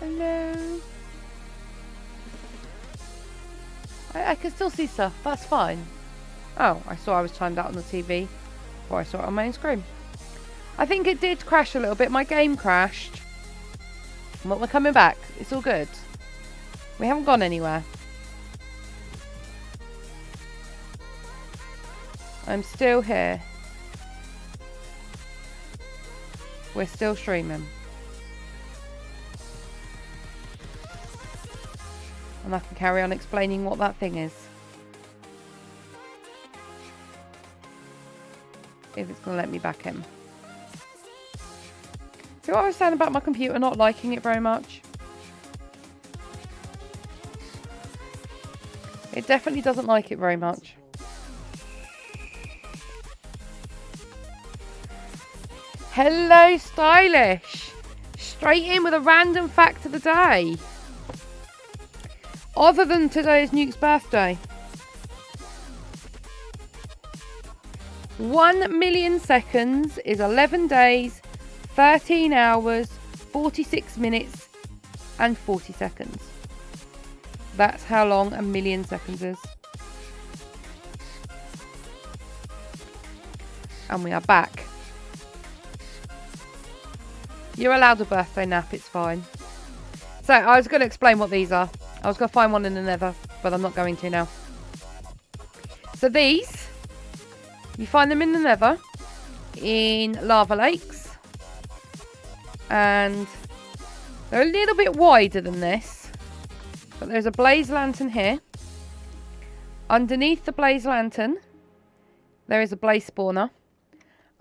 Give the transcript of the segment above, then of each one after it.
Hello. I can still see stuff. That's fine. Oh, I saw I was timed out on the TV before I saw it on my own screen. I think it did crash a little bit. My game crashed. But we're coming back. It's all good. We haven't gone anywhere. I'm still here. We're still streaming. And I can carry on explaining what that thing is. If it's going to let me back in. See what I was saying about my computer not liking it very much? It definitely doesn't like it very much. Hello, Stylish. Straight in with a random fact of the day. Other than today's Nuke's birthday. 1 million seconds is 11 days, 13 hours, 46 minutes and 40 seconds. That's how long a million seconds is. And we are back. You're allowed a birthday nap, it's fine. So, I was going to explain what these are. I was going to find one in the nether, but I'm not going to now. So these, you find them in the nether, in lava lakes. And they're a little bit wider than this. But there's a blaze lantern here. Underneath the blaze lantern, there is a blaze spawner.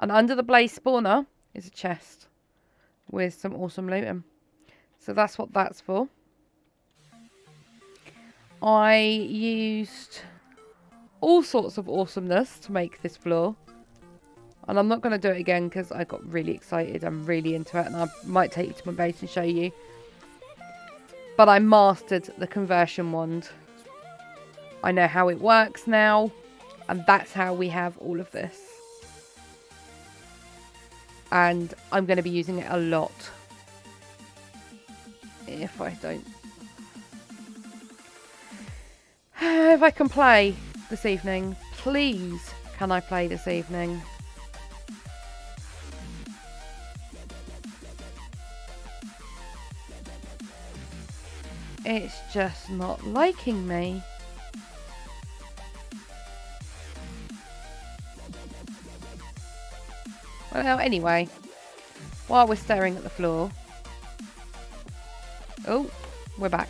And under the blaze spawner is a chest with some awesome looting. So that's what that's for. I used all sorts of awesomeness to make this floor. And I'm not going to do it again because I got really excited. I'm really into it. And I might take you to my base and show you. But I mastered the conversion wand. I know how it works now. And that's how we have all of this. And I'm going to be using it a lot. If I don't... If I can play this evening. Please, can I play this evening? It's just not liking me. Well, anyway. While we're staring at the floor. Oh, we're back.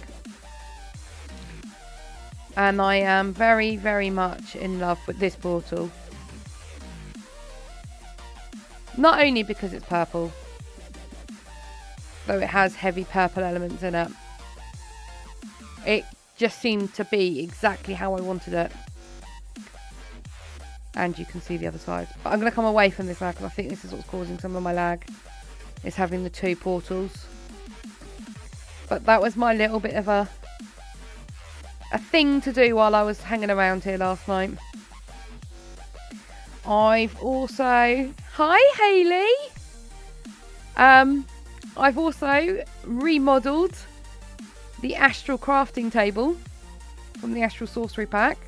And I am very, very much in love with this portal. Not only because it's purple. Though it has heavy purple elements in it. It just seemed to be exactly how I wanted it. And you can see the other side. But I'm going to come away from this now because I think this is what's causing some of my lag. Is having the two portals. But that was my little bit of a thing to do while I was hanging around here last night. I've also... Hi, Hayley! I've also remodeled the Astral Crafting Table from the Astral Sorcery Pack.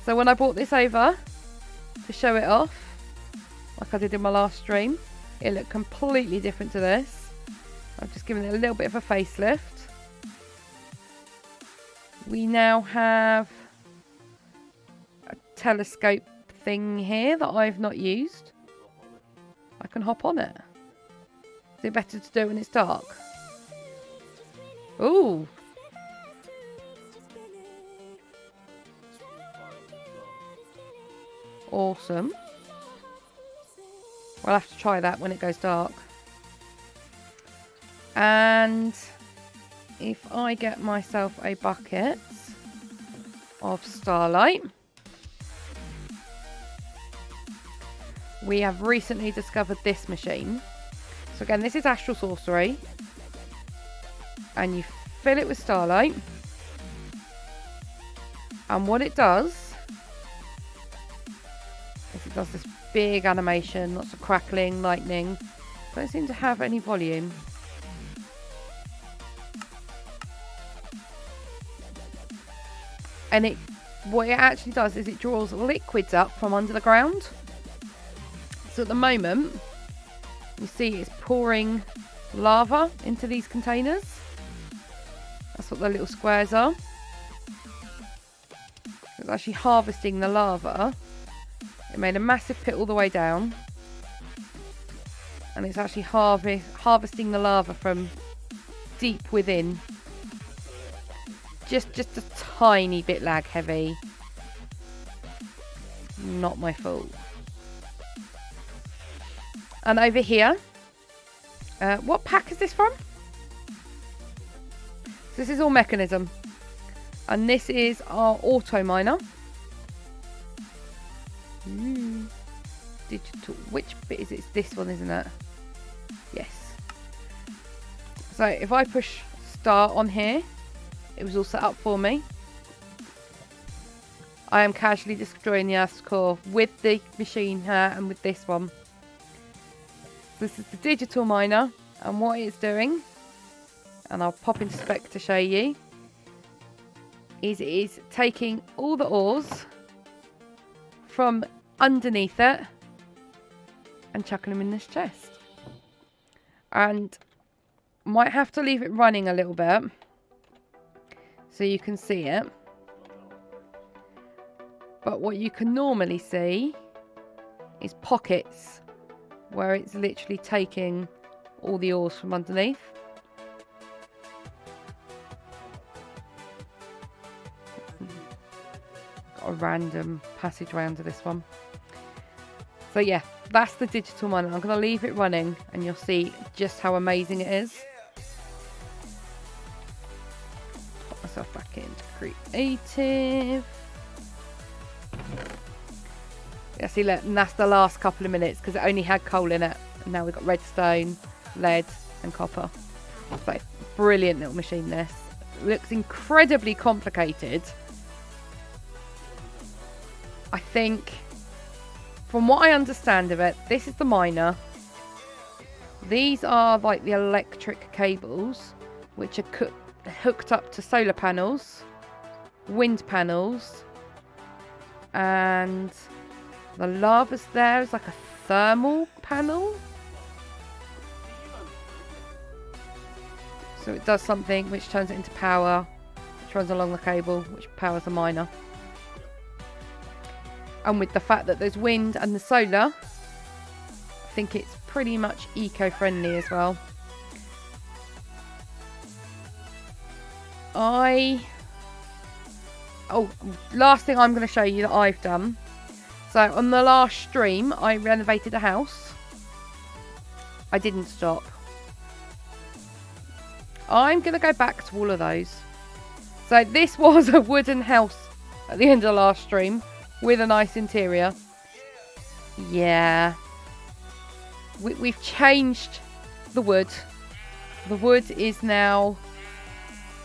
So when I brought this over to show it off, like I did in my last stream, it looked completely different to this. I've just given it a little bit of a facelift. We now have a telescope thing here that I've not used. I can hop on it. Is it better to do when it's dark? Ooh. Awesome. We'll have to try that when it goes dark. And if I get myself a bucket of starlight. We have recently discovered this machine. So again, this is Astral Sorcery. And you fill it with starlight. And what it does is it does this big animation, lots of crackling, lightning. Don't seem to have any volume. And what it actually does is it draws liquids up from under the ground. So at the moment, you see it's pouring lava into these containers. That's what the little squares are. It's actually harvesting the lava. It made a massive pit all the way down. And it's actually harvesting the lava from deep within. Just a tiny bit lag heavy. Not my fault. And over here, what pack is this from? So this is all mechanism. And this is our auto miner. Digital. Which bit is it? It's this one, isn't it? Yes. So if I push start on here, it was all set up for me. I am casually destroying the Earth's core with the machine here and with this one. This is the digital miner, and what it's doing, and I'll pop into spec to show you, is it is taking all the ores from underneath it and chucking them in this chest. And might have to leave it running a little bit so you can see it. But what you can normally see is pockets where it's literally taking all the ores from underneath. Got a random passageway under this one. So yeah, that's the digital miner. I'm going to leave it running and you'll see just how amazing it is. Put myself back into creative. Yeah, see, look, and that's the last couple of minutes because it only had coal in it. And now we've got redstone, lead and copper. So, brilliant little machine this. Looks incredibly complicated. I think, from what I understand of it, this is the miner. These are like the electric cables, which are hooked up to solar panels, wind panels, and the lava's there is like a thermal panel. So it does something which turns it into power, which runs along the cable, which powers the miner. And with the fact that there's wind and the solar, I think it's pretty much eco-friendly as well. Last thing I'm going to show you that I've done. So on the last stream, I renovated a house. I didn't stop. I'm going to go back to all of those. So this was a wooden house at the end of the last stream with a nice interior. Yeah. We've changed the wood. The wood is now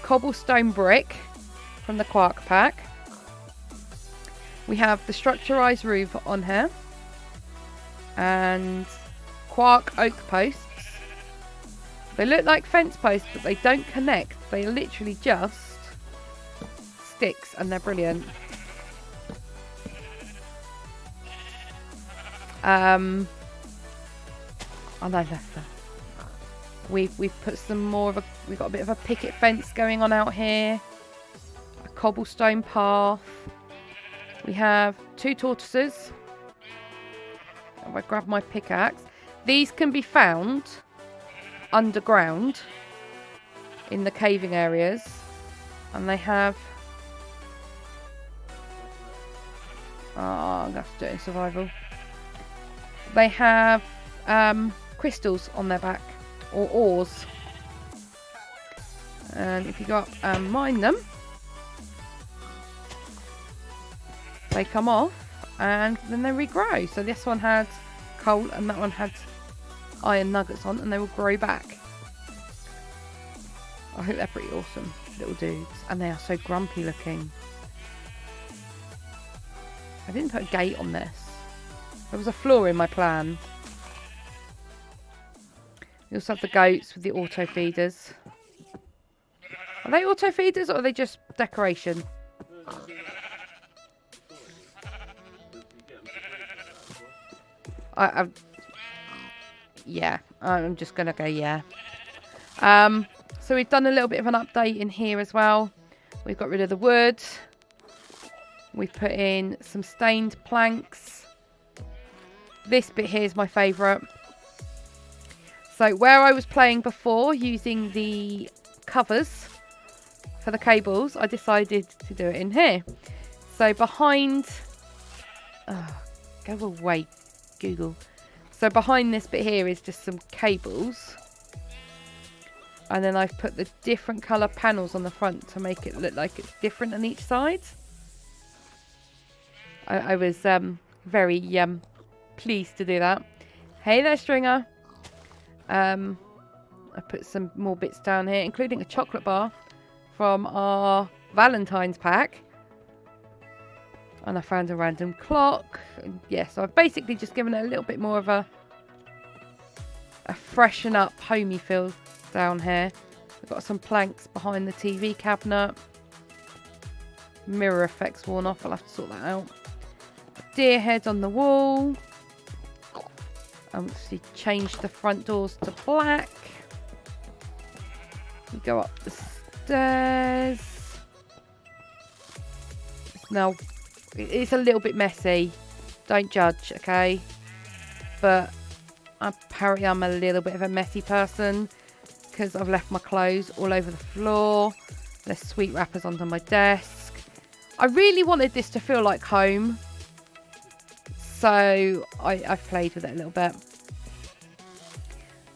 cobblestone brick from the Quark pack. We have the structurized roof on here and Quark oak posts. They look like fence posts, but they don't connect. They literally just sticks, and they're brilliant. I know that's we've put some more of we've got a bit of a picket fence going on out here. A cobblestone path. We have 2 tortoises. If I grab my pickaxe. These can be found underground in the caving areas. And they have... I'm going to have to do it in survival. They have crystals on their back. Or ores. And if you go up and mine them, they come off and then they regrow. So this one had coal and that one had iron nuggets on, and they will grow back. I hope they're pretty awesome little dudes, and they are so grumpy looking. I didn't put a gate on this. There was a flaw in my plan. We also have the goats with the auto feeders. Are they auto feeders or are they just decoration? Yeah, I'm just gonna go yeah. So we've done a little bit of an update in here as well. We've got rid of the wood. We've put in some stained planks. This bit here is my favourite. So where I was playing before using the covers for the cables, I decided to do it in here. So behind... Oh, go away, Google. So behind this bit here is just some cables. And then I've put the different colour panels on the front to make it look like it's different on each side. I was very pleased to do that. Hey there, Stringer. I put some more bits down here, including a chocolate bar from our Valentine's pack. And I found a random clock. And yeah, so I've basically just given it a little bit more of a freshen up, homey feel down here. We've got some planks behind the TV cabinet. Mirror effects worn off. I'll have to sort that out. Deer head on the wall. Obviously changed the front doors to black. We go up the stairs. Now, it's a little bit messy. Don't judge, okay? But apparently I'm a little bit of a messy person because I've left my clothes all over the floor. There's sweet wrappers under my desk. I really wanted this to feel like home. So I've played with it a little bit.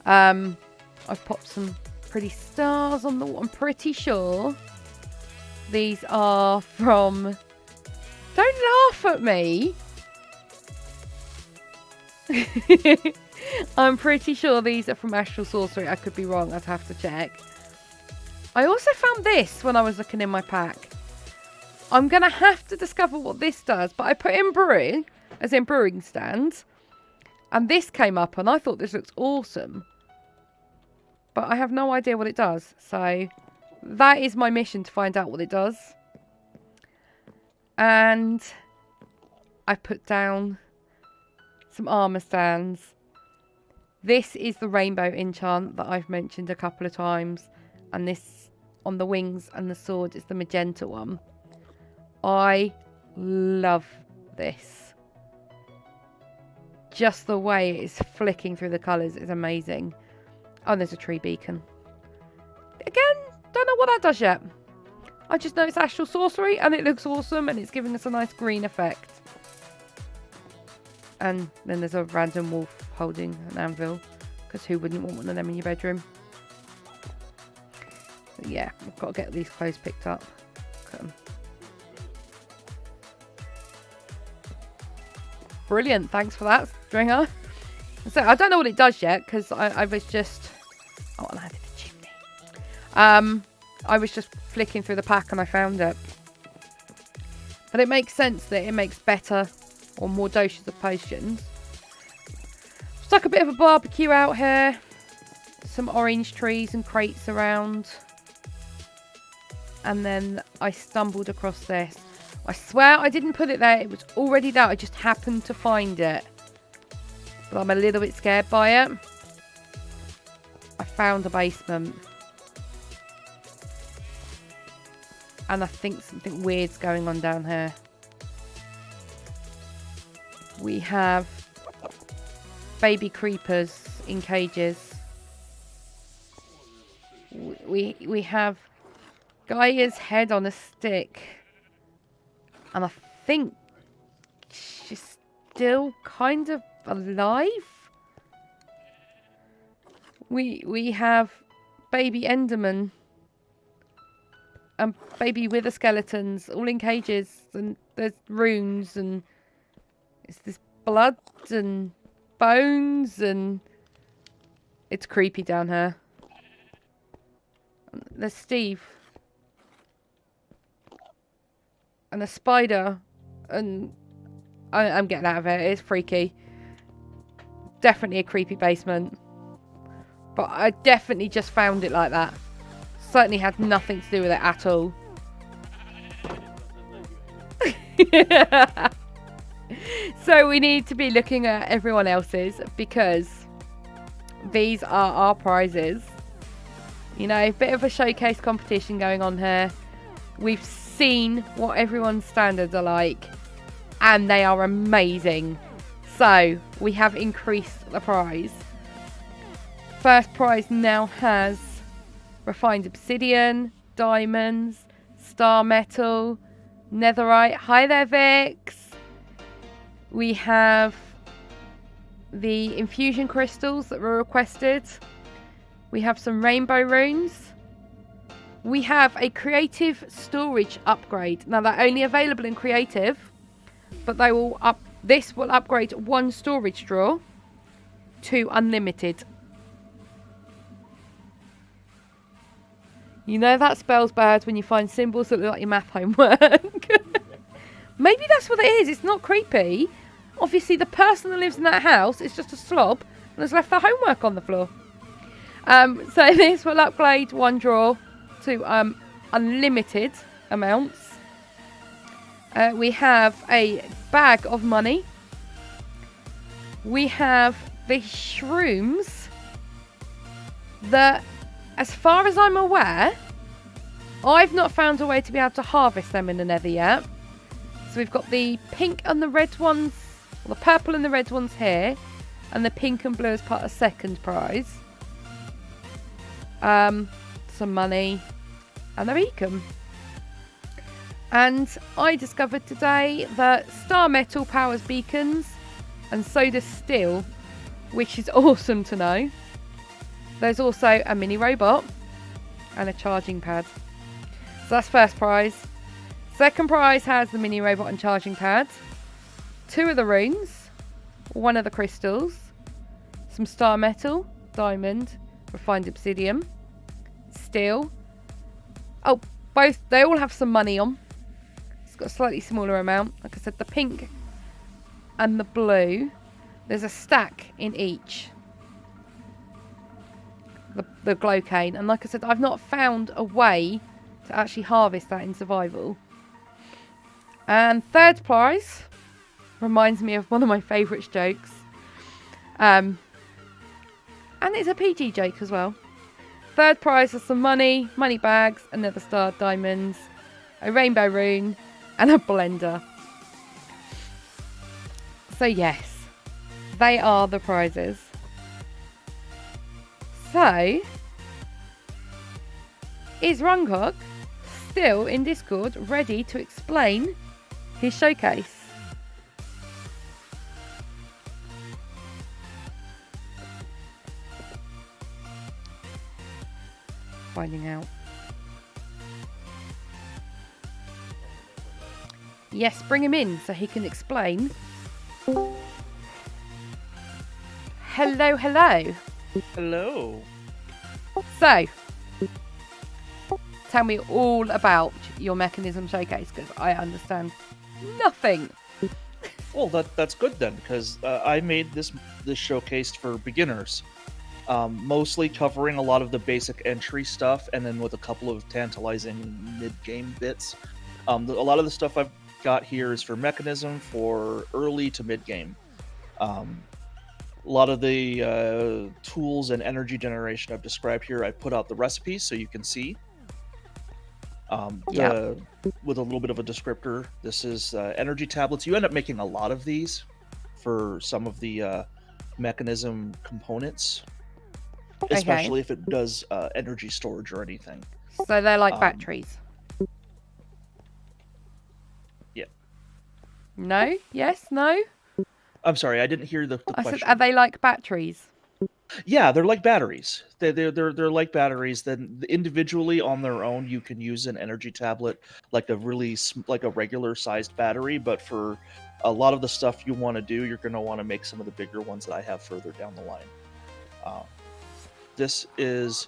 I've popped some pretty stars on the wall. I'm pretty sure these are from... Don't laugh at me. I'm pretty sure these are from Astral Sorcery. I could be wrong. I'd have to check. I also found this when I was looking in my pack. I'm going to have to discover what this does. But I put in brewing, as in brewing stand. And this came up and I thought this looks awesome. But I have no idea what it does. So that is my mission, to find out what it does. And I put down some armor stands. This is the rainbow enchant that I've mentioned a couple of times. And this on the wings and the sword is the magenta one. I love this. Just the way it is flicking through the colours is amazing. Oh, and there's a tree beacon. Again, don't know what that does yet. I just know it's Astral Sorcery and it looks awesome and it's giving us a nice green effect. And then there's a random wolf holding an anvil, because who wouldn't want one of them in your bedroom? But yeah, I've got to get these clothes picked up. Brilliant, thanks for that, Stringer. So I don't know what it does yet, because I was just... Oh, I landed the chimney. I was just flicking through the pack and I found it. But it makes sense that it makes better or more doses of potions. Stuck a bit of a barbecue out here. Some orange trees and crates around. And then I stumbled across this. I swear I didn't put it there. It was already there. I just happened to find it. But I'm a little bit scared by it. I found a basement. And I think something weird's going on down here. We have baby creepers in cages. We have Gaia's head on a stick. And I think she's still kind of alive. We have baby Enderman and baby wither skeletons all in cages, and there's runes and it's this blood and bones, and it's creepy down here. There's Steve and a spider, and I'm getting out of it. It's freaky. Definitely a creepy basement. But I definitely just found it like that. Certainly had nothing to do with it at all. So we need to be looking at everyone else's, because these are our prizes. You know, a bit of a showcase competition going on here. We've seen what everyone's standards are like, and they are amazing. So we have increased the prize. First prize now has refined obsidian, diamonds, star metal, netherite. Hi there, Vix. We have the infusion crystals that were requested. We have some rainbow runes. We have a creative storage upgrade. Now, they're only available in creative, but this will upgrade one storage drawer to unlimited. You know that spells bad when you find symbols that look like your math homework. Maybe that's what it is. It's not creepy. Obviously, the person that lives in that house is just a slob and has left their homework on the floor. So this will upgrade one drawer to unlimited amounts. We have a bag of money. We have the shrooms that, as far as I'm aware, I've not found a way to be able to harvest them in the nether yet. So we've got the pink and the red ones, or the purple and the red ones here, and the pink and blue as part of second prize. Some money and a beacon. And I discovered today that star metal powers beacons, and so does steel, which is awesome to know. There's also a mini robot and a charging pad. So that's first prize. Second prize has the mini robot and charging pad, 2 of the runes, 1 of the crystals, some star metal, diamond, refined obsidian, steel. Oh, they all have some money on. It's got a slightly smaller amount. Like I said, the pink and the blue, there's a stack in each. The glow cane. And like I said, I've not found a way to actually harvest that in survival. And third prize reminds me of one of my favourite jokes. And it's a PG joke as well. Third prize is some money bags, another star, diamonds, a rainbow rune, and a blender. So yes, they are the prizes. So, is Runghock still in Discord ready to explain his showcase? Finding out. Yes, bring him in so he can explain. Hello, hello. Hello. So, tell me all about your mechanism showcase, because I understand nothing. Well, that's good then, because I made this showcase for beginners, mostly covering a lot of the basic entry stuff, and then with a couple of tantalizing mid-game bits. A lot of the stuff I've got here is for mechanism for early to mid-game. A lot of the tools and energy generation I've described here, I put out the recipes so you can see. With a little bit of a descriptor, this is energy tablets. You end up making a lot of these for some of the mechanism components, especially if it does energy storage or anything. So they're like batteries? Yeah. No? Yes? No? I'm sorry, I didn't hear the question. I said, are they like batteries? Yeah, they're like batteries. They're like batteries. Then individually on their own, you can use an energy tablet like a regular sized battery. But for a lot of the stuff you want to do, you're going to want to make some of the bigger ones that I have further down the line. This is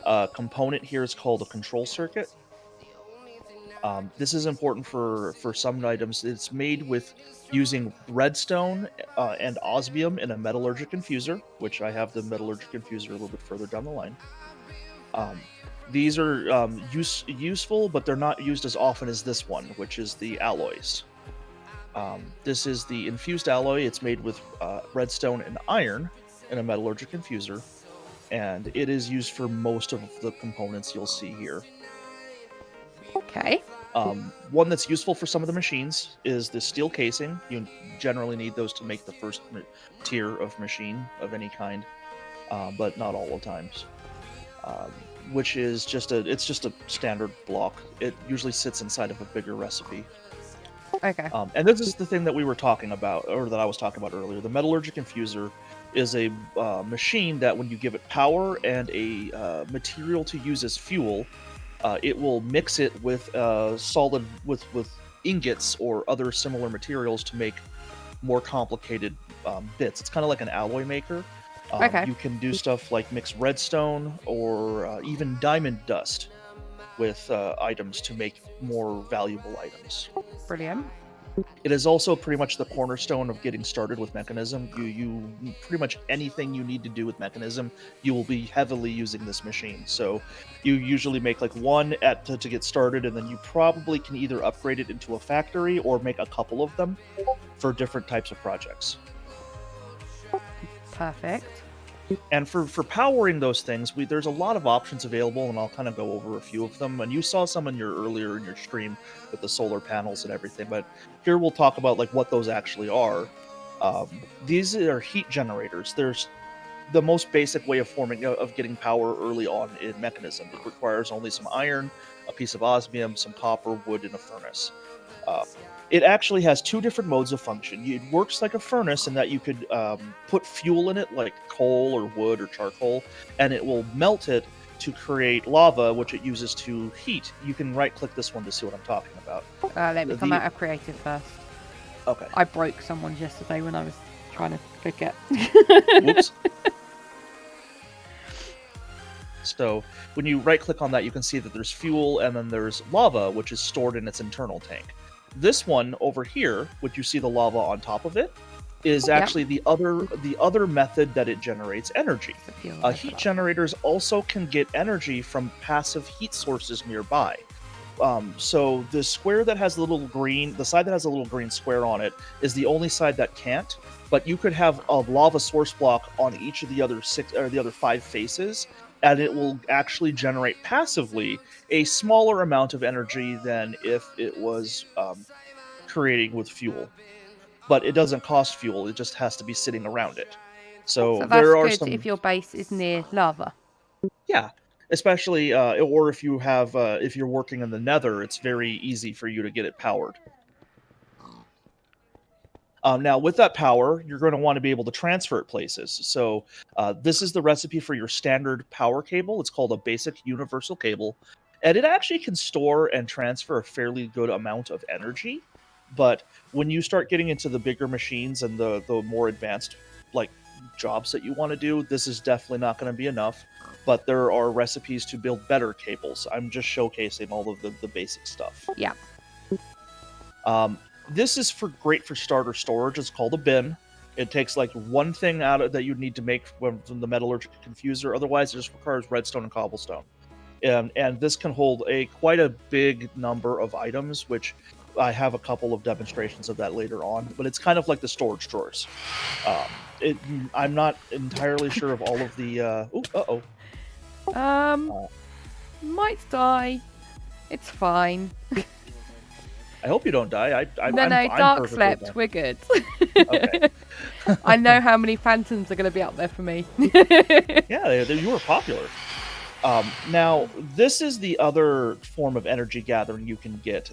a component here. It's called a control circuit. This is important for some items. It's made with using redstone and osmium in a metallurgic infuser, which I have the metallurgic infuser a little bit further down the line. These are useful, but they're not used as often as this one, which is the alloys. This is the infused alloy. It's made with redstone and iron in a metallurgic infuser, and it is used for most of the components you'll see here. Okay. One that's useful for some of the machines is the steel casing. You generally need those to make the first tier of machine of any kind, but not all the times. Which is just it's just a standard block. It usually sits inside of a bigger recipe. Okay. And this is the thing that we were talking about, or that I was talking about earlier. The metallurgic infuser is a machine that when you give it power and a material to use as fuel, it will mix it with solid with ingots or other similar materials to make more complicated bits. It's kind of like an alloy maker. Okay. You can do stuff like mix redstone or even diamond dust with items to make more valuable items. Brilliant. It is also pretty much the cornerstone of getting started with Mechanism. You pretty much anything you need to do with Mechanism, you will be heavily using this machine. So you usually make like one to get started, and then you probably can either upgrade it into a factory or make a couple of them for different types of projects. Perfect. And for powering those things, there's a lot of options available, and I'll kind of go over a few of them. And you saw some earlier in your stream with the solar panels and everything, but here we'll talk about like what those actually are. These are heat generators. There's the most basic way of getting power early on in Mechanism. It requires only some iron, a piece of osmium, some copper, wood, and a furnace. It actually has two different modes of function. It works like a furnace in that you could put fuel in it, like coal or wood or charcoal, and it will melt it to create lava, which it uses to heat. You can right-click this one to see what I'm talking about. Let me come out of creative first. Okay. I broke someone's yesterday when I was trying to cook it. Whoops. So when you right-click on that, you can see that there's fuel, and then there's lava, which is stored in its internal tank. This one over here, which you see the lava on top of it, is actually the other method that it generates energy. Heat generators also can get energy from passive heat sources nearby. So the square that has the side that has a little green square on it is the only side that can't. But you could have a lava source block on each of the other 5 faces, and it will actually generate passively a smaller amount of energy than if it was creating with fuel. But it doesn't cost fuel, it just has to be sitting around it. So that's there are good if your base is near lava. Yeah, especially, or if you have, if you're working in the nether, it's very easy for you to get it powered. Now, with that power, you're going to want to be able to transfer it places. So this is the recipe for your standard power cable. It's called a basic universal cable. And it actually can store and transfer a fairly good amount of energy. But when you start getting into the bigger machines and the more advanced like jobs that you want to do, this is definitely not going to be enough. But there are recipes to build better cables. I'm just showcasing all of the basic stuff. Yeah. This is great for starter storage. It's called a bin. It takes like one thing out of that you'd need to make from the metallurgical confuser. Otherwise, it just requires redstone and cobblestone. And this can hold quite a big number of items, which I have a couple of demonstrations of that later on. But it's kind of like the storage drawers. I'm not entirely sure of all of the. Might die. It's fine. I hope you don't die. I'm Dark slept. We're good. Okay. I know how many phantoms are going to be out there for me. Yeah, you were popular. Now, this is the other form of energy gathering you can get.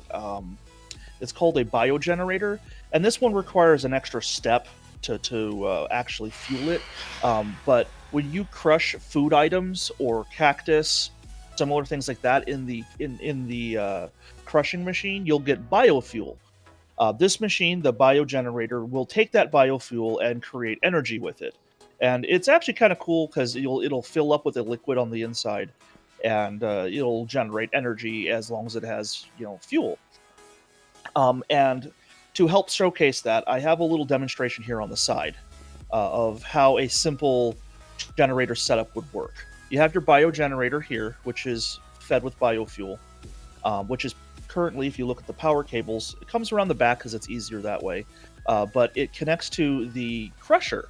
It's called a biogenerator, and this one requires an extra step to actually fuel it. But when you crush food items or cactus, similar things like that in the crushing machine, you'll get biofuel. This machine, the biogenerator, will take that biofuel and create energy with it. And it's actually kind of cool because it'll fill up with a liquid on the inside, and it'll generate energy as long as it has fuel. And to help showcase that, I have a little demonstration here on the side of how a simple generator setup would work. You have your biogenerator here, which is fed with biofuel, which is currently, if you look at the power cables, it comes around the back because it's easier that way. But it connects to the crusher.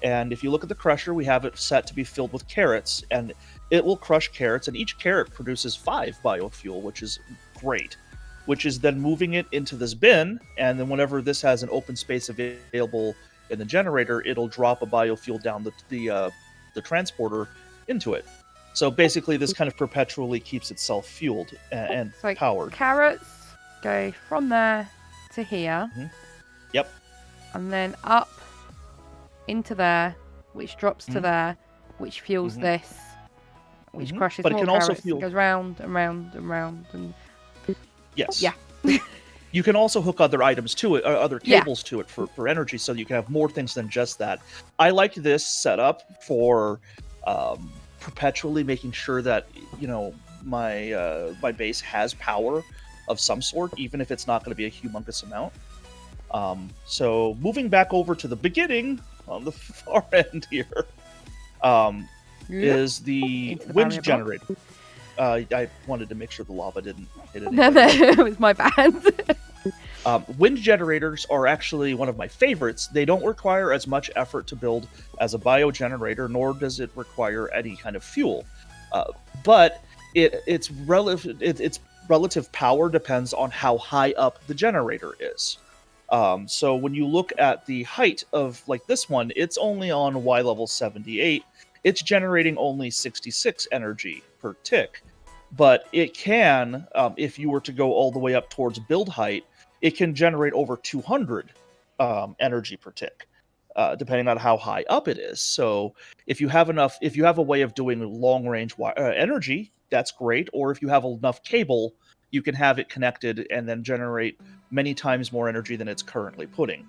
And if you look at the crusher, we have it set to be filled with carrots, and it will crush carrots, and each carrot produces 5 biofuel, which is great. Which is then moving it into this bin, and then whenever this has an open space available in the generator, it'll drop a biofuel down the transporter into it. So basically, this kind of perpetually keeps itself fueled and So powered. carrots go from there to here. Yep. And then up into there, which drops to there, which fuels this, which crushes But it more can carrots. also fuel. It goes round and round and round. And Yes. yeah. You can also hook other items to it, other cables to it for energy, so you can have more things than just that. I like this setup for perpetually making sure that my base has power of some sort, even if it's not going to be a humongous amount. So moving back over to the beginning on the far end here is the wind generator. I wanted to make sure the lava didn't hit it. No, it was my bad. Wind generators are actually one of my favorites. They don't require as much effort to build as a biogenerator, nor does it require any kind of fuel. But its relative power depends on how high up the generator is. So when you look at the height of like this one, it's only on Y level 78. It's generating only 66 energy per tick. But it can, if you were to go all the way up towards build height, it can generate over 200 energy per tick, depending on how high up it is. So if you have a way of doing long range energy, that's great. Or if you have enough cable, you can have it connected and then generate many times more energy than it's currently putting.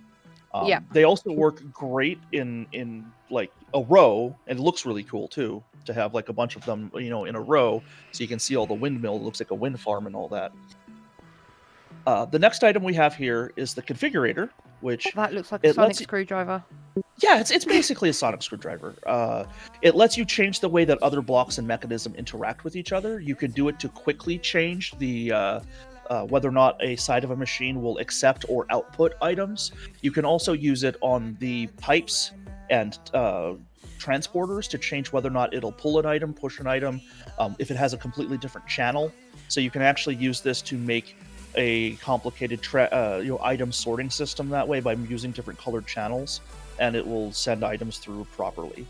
They also work great in like a row, and it looks really cool too to have like a bunch of them, in a row, so you can see all the windmill. It looks like a wind farm and all that. The next item we have here is the configurator, which that looks like a sonic screwdriver. Yeah, it's basically a sonic screwdriver. It lets you change the way that other blocks and mechanism interact with each other. You can do it to quickly change the whether or not a side of a machine will accept or output items. You can also use it on the pipes and transporters to change whether or not it'll pull an item, push an item, if it has a completely different channel. So you can actually use this to make a complicated item sorting system that way by using different colored channels, and it will send items through properly.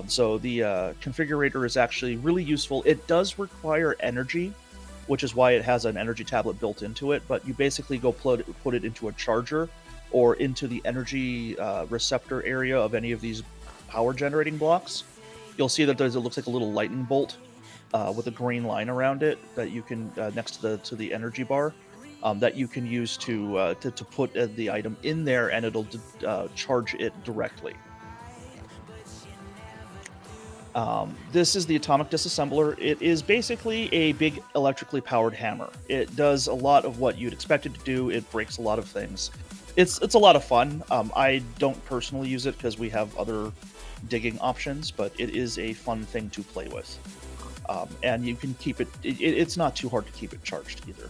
So the configurator is actually really useful. It does require energy, which is why it has an energy tablet built into it, but you basically go put it into a charger or into the energy receptor area of any of these power generating blocks. You'll see that it looks like a little lightning bolt with a green line around it that you can next to the energy bar that you can use to put the item in there, and it'll charge it directly. This is the atomic disassembler. It is basically a big electrically powered hammer. It does a lot of what you'd expect it to do. It breaks a lot of things. It's a lot of fun. I don't personally use it because we have other digging options, but it is a fun thing to play with. And you can keep it, it's not too hard to keep it charged either.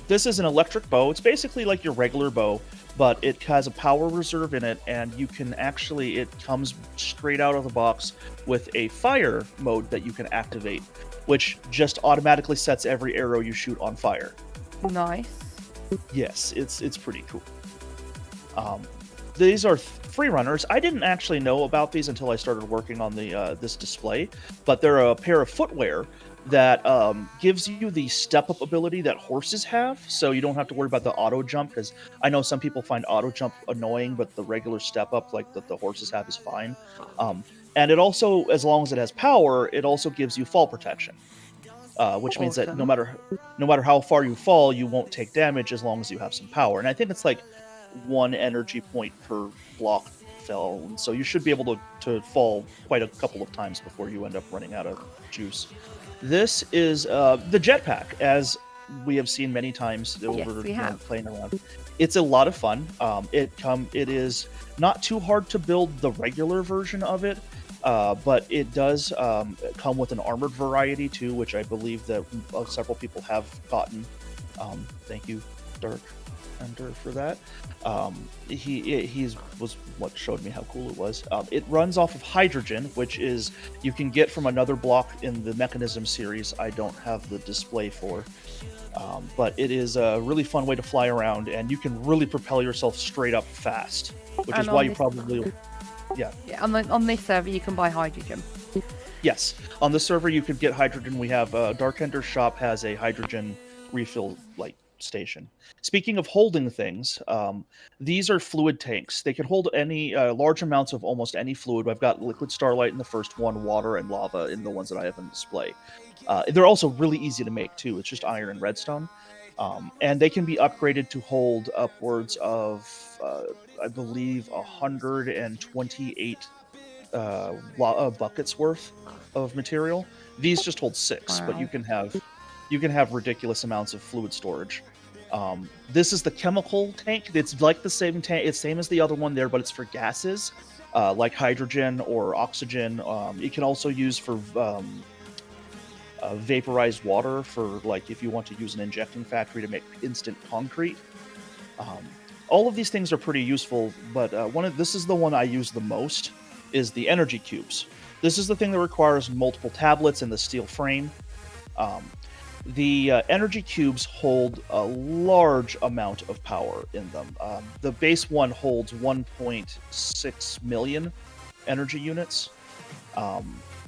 This is an electric bow. It's basically like your regular bow, but it has a power reserve in it, and you can actually, it comes straight out of the box with a fire mode that you can activate, which just automatically sets every arrow you shoot on fire. Nice. Yes, it's pretty cool. These are free runners. I didn't actually know about these until I started working on the this display, but they're a pair of footwear that gives you the step-up ability that horses have, so you don't have to worry about the auto jump, because I know some people find auto jump annoying, but the regular step-up like that the horses have is fine. And it also, as long as it has power, it also gives you fall protection, which means that no matter how far you fall, you won't take damage as long as you have some power. And I think it's like 1 energy point per block fell, and so you should be able to fall quite a couple of times before you end up running out of juice. This is the jetpack, as we have seen many times over playing around. It's a lot of fun. It is not too hard to build the regular version of it. but it does come with an armored variety too, which I believe that several people have gotten. Thank you, Dark Ender, for that. He was what showed me how cool it was. It runs off of hydrogen, which is you can get from another block in the Mechanism series. I don't have the display for, but it is a really fun way to fly around, and you can really propel yourself straight up fast, which is why you probably. Yeah. On this server, you can buy hydrogen. Yes. On this server, you could get hydrogen. We have Dark Ender's shop has a hydrogen refill station. Speaking of holding things, these are fluid tanks. They can hold any large amounts of almost any fluid. I've got liquid starlight in the first one, water and lava in the ones that I have on display. They're also really easy to make too. It's just iron and redstone. And they can be upgraded to hold upwards of, I believe, 128 buckets worth of material. These just hold 6, Wow. but you can have ridiculous amounts of fluid storage. This is the chemical tank. It's like the same tank. It's same as the other one there, but it's for gases, like hydrogen or oxygen. It can also use for vaporized water for if you want to use an injecting factory to make instant concrete. All of these things are pretty useful, but this is the one I use the most, is the energy cubes. This is the thing that requires multiple tablets and the steel frame. The energy cubes hold a large amount of power in them. The base one holds 1.6 million energy units,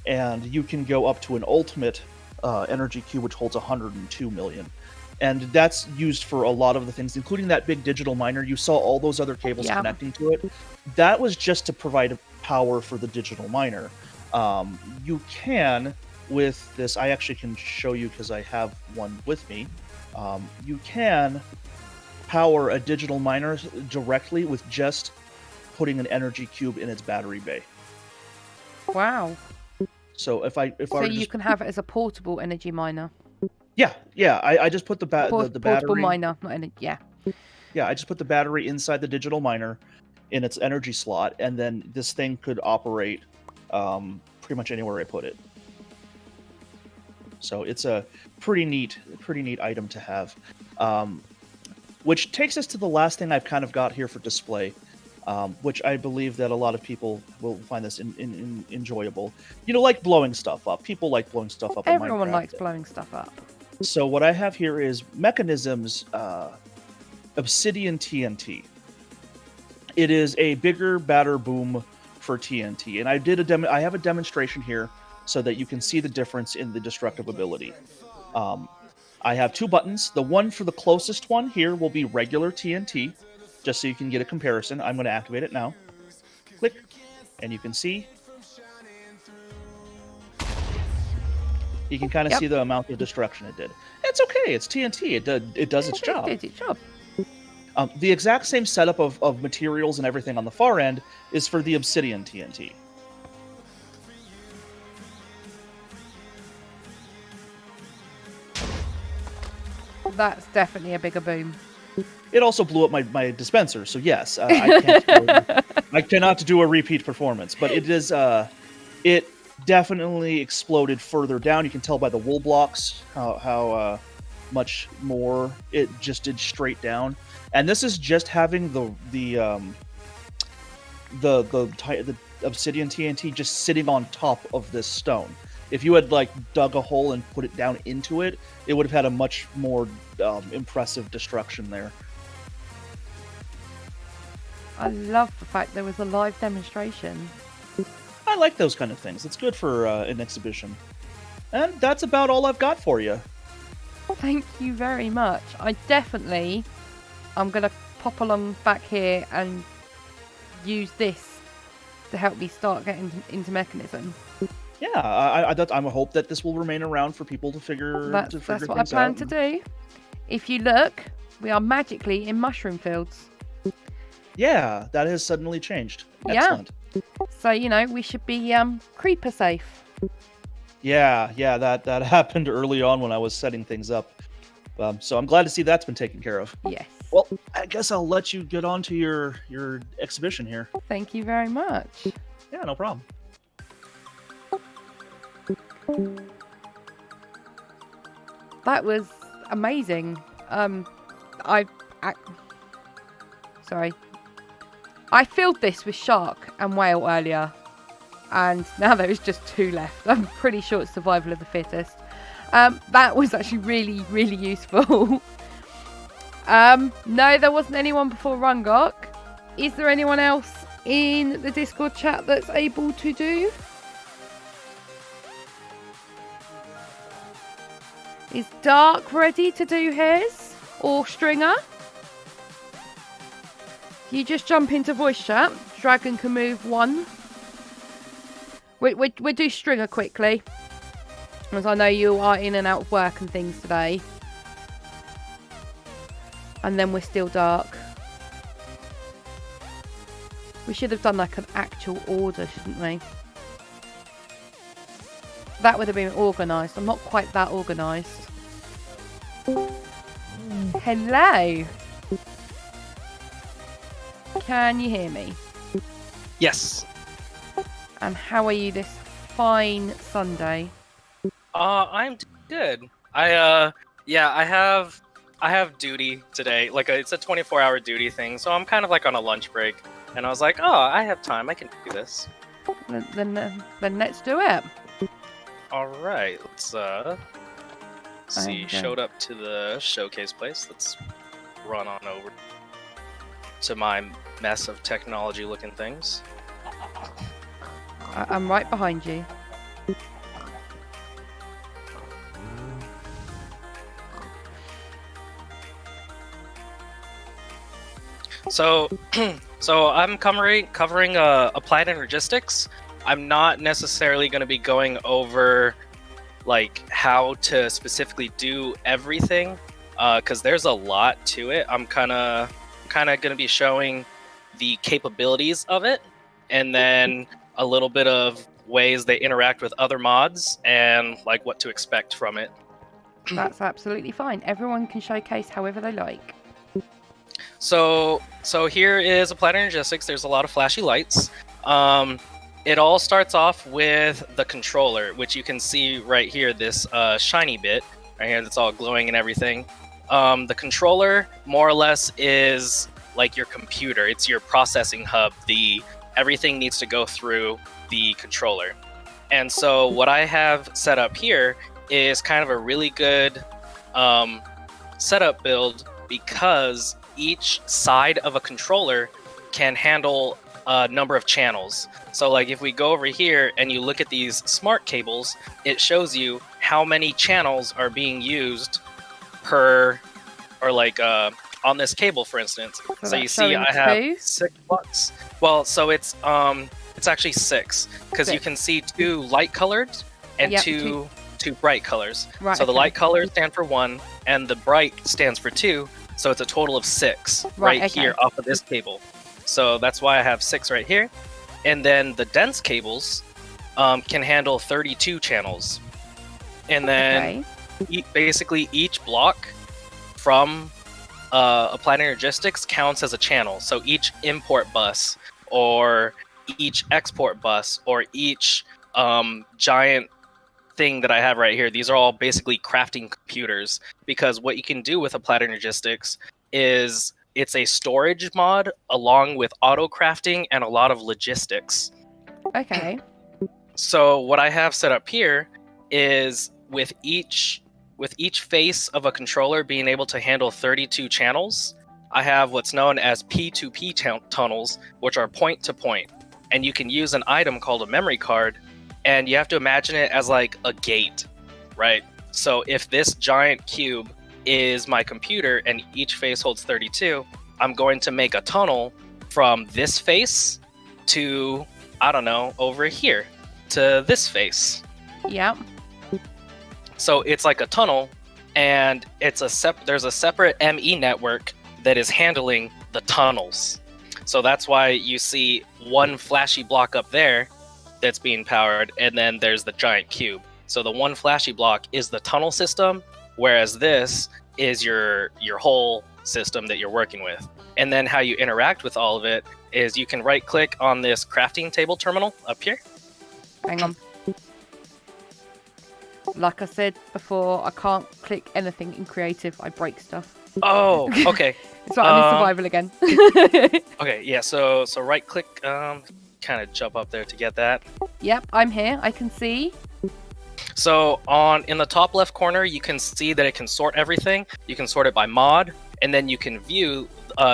and you can go up to an ultimate energy cube, which holds 102 million. And that's used for a lot of the things, including that big digital miner. You saw all those other cables connecting to it. That was just to provide power for the digital miner. You can, with this, I actually can show you because I have one with me. You can power a digital miner directly with just putting an energy cube in its battery bay. Wow. So so you can have it as a portable energy miner. Yeah. I just put the battery. Portable miner, not energy. Yeah. Yeah, I just put the battery inside the digital miner in its energy slot, and then this thing could operate pretty much anywhere I put it. So it's a pretty neat item to have. Which takes us to the last thing I've kind of got here for display, which I believe that a lot of people will find this enjoyable. Like blowing stuff up. People like blowing stuff up. Everyone likes blowing stuff up. So what I have here is Mechanism's Obsidian TNT. It is a bigger, badder boom for TNT, and I have a demonstration here so that you can see the difference in the destructive ability. I have 2 buttons. The one for the closest one here will be regular TNT, just so you can get a comparison. I'm going to activate it now. Click, and you can see. You can kind of see the amount of destruction it did. It's okay. It's TNT. It does its job. It did its job. The exact same setup of materials and everything on the far end is for the Obsidian TNT. That's definitely a bigger boom. It also blew up my dispenser, so yes, I cannot do a repeat performance, but it is it definitely exploded further down. You can tell by the wool blocks how much more it just did straight down. And this is just having the obsidian TNT just sitting on top of this stone. If you had dug a hole and put it down into it, it would have had a much more impressive destruction there. I love the fact there was a live demonstration. I like those kind of things. It's good for an exhibition. And that's about all I've got for you. Thank you very much. I'm going to pop along back here and use this to help me start getting into Mechanism. Yeah, I hope that this will remain around for people to figure That's what I plan to do. If you look, we are magically in mushroom fields. Yeah, that has suddenly changed. Excellent. Yeah. So, we should be creeper safe. Yeah, that happened early on when I was setting things up. So I'm glad to see that's been taken care of. Yes. Well, I guess I'll let you get on to your exhibition here. Thank you very much. Yeah, no problem. That was amazing. Sorry. I filled this with shark and whale earlier, and now there is just 2 left. I'm pretty sure it's survival of the fittest. That was actually really, really useful. No, there wasn't anyone before Rungok. Is there anyone else in the Discord chat that's able to do? Is Dark ready to do his? Or Stringer? You just jump into voice chat. Dragon can move 1. We do Stringer quickly, as I know you are in and out of work and things today. And then we're still Dark. We should have done like an actual order, shouldn't we? That would have been organised. I'm not quite that organised. Hello. Can you hear me? Yes. And how are you this fine Sunday? I'm good. I have duty today. Like it's a 24-hour duty thing, so I'm kind of like on a lunch break. And I was like, oh, I have time. I can do this. Then let's do it. All right. Let's see. Okay. Showed up to the showcase place. Let's run on over to my mess of technology-looking things. I'm right behind you. So, so I'm covering applied energistics. I'm not necessarily going to be going over like how to specifically do everything, because there's a lot to it. I'm kind of going to be showing the capabilities of it, and then a little bit of ways they interact with other mods and like what to expect from it. That's absolutely fine. Everyone can showcase however they like. So here is Applied Energistics. There's a lot of flashy lights. It all starts off with the controller, which you can see right here, this shiny bit right here that's all glowing and everything. The controller more or less is like your computer. It's your processing hub. Everything needs to go through the controller. And so what I have set up here is kind of a really good setup build, because each side of a controller can handle a number of channels. So like if we go over here and you look at these smart cables, it shows you how many channels are being used per, or like on this cable, for instance. So you see I have 6 blocks. Well, so it's actually 6, because you can see 2 light colored and two bright colors. Right, so the light colors stand for 1 and the bright stands for 2. So it's a total of 6 right here off of this cable. So that's why I have 6 right here. And then the dense cables can handle 32 channels. And then basically each block from Applied Energistics counts as a channel. So each import bus or each export bus or each giant thing that I have right here, these are all basically crafting computers, because what you can do with Applied Energistics is it's a storage mod along with auto crafting and a lot of logistics. Okay. So what I have set up here is with each face of a controller being able to handle 32 channels, I have what's known as P2P tunnels, which are point to point. And you can use an item called a memory card, and you have to imagine it as like a gate, right? So if this giant cube is my computer and each face holds 32, I'm going to make a tunnel from this face to, I don't know, over here to this face. Yeah. So it's like a tunnel, and it's there's a separate ME network that is handling the tunnels. So that's why you see one flashy block up there that's being powered, and then there's the giant cube. So the one flashy block is the tunnel system, whereas this is your whole system that you're working with. And then how you interact with all of it is you can right click on this crafting table terminal up here. Hang on. Like I said before, I can't click anything in creative. I break stuff. Oh, okay. It's right, I'm in survival again. Okay, yeah, so right click, kind of jump up there to get that. Yep, I'm here. I can see. So in the top left corner, you can see that it can sort everything. You can sort it by mod, and then you can view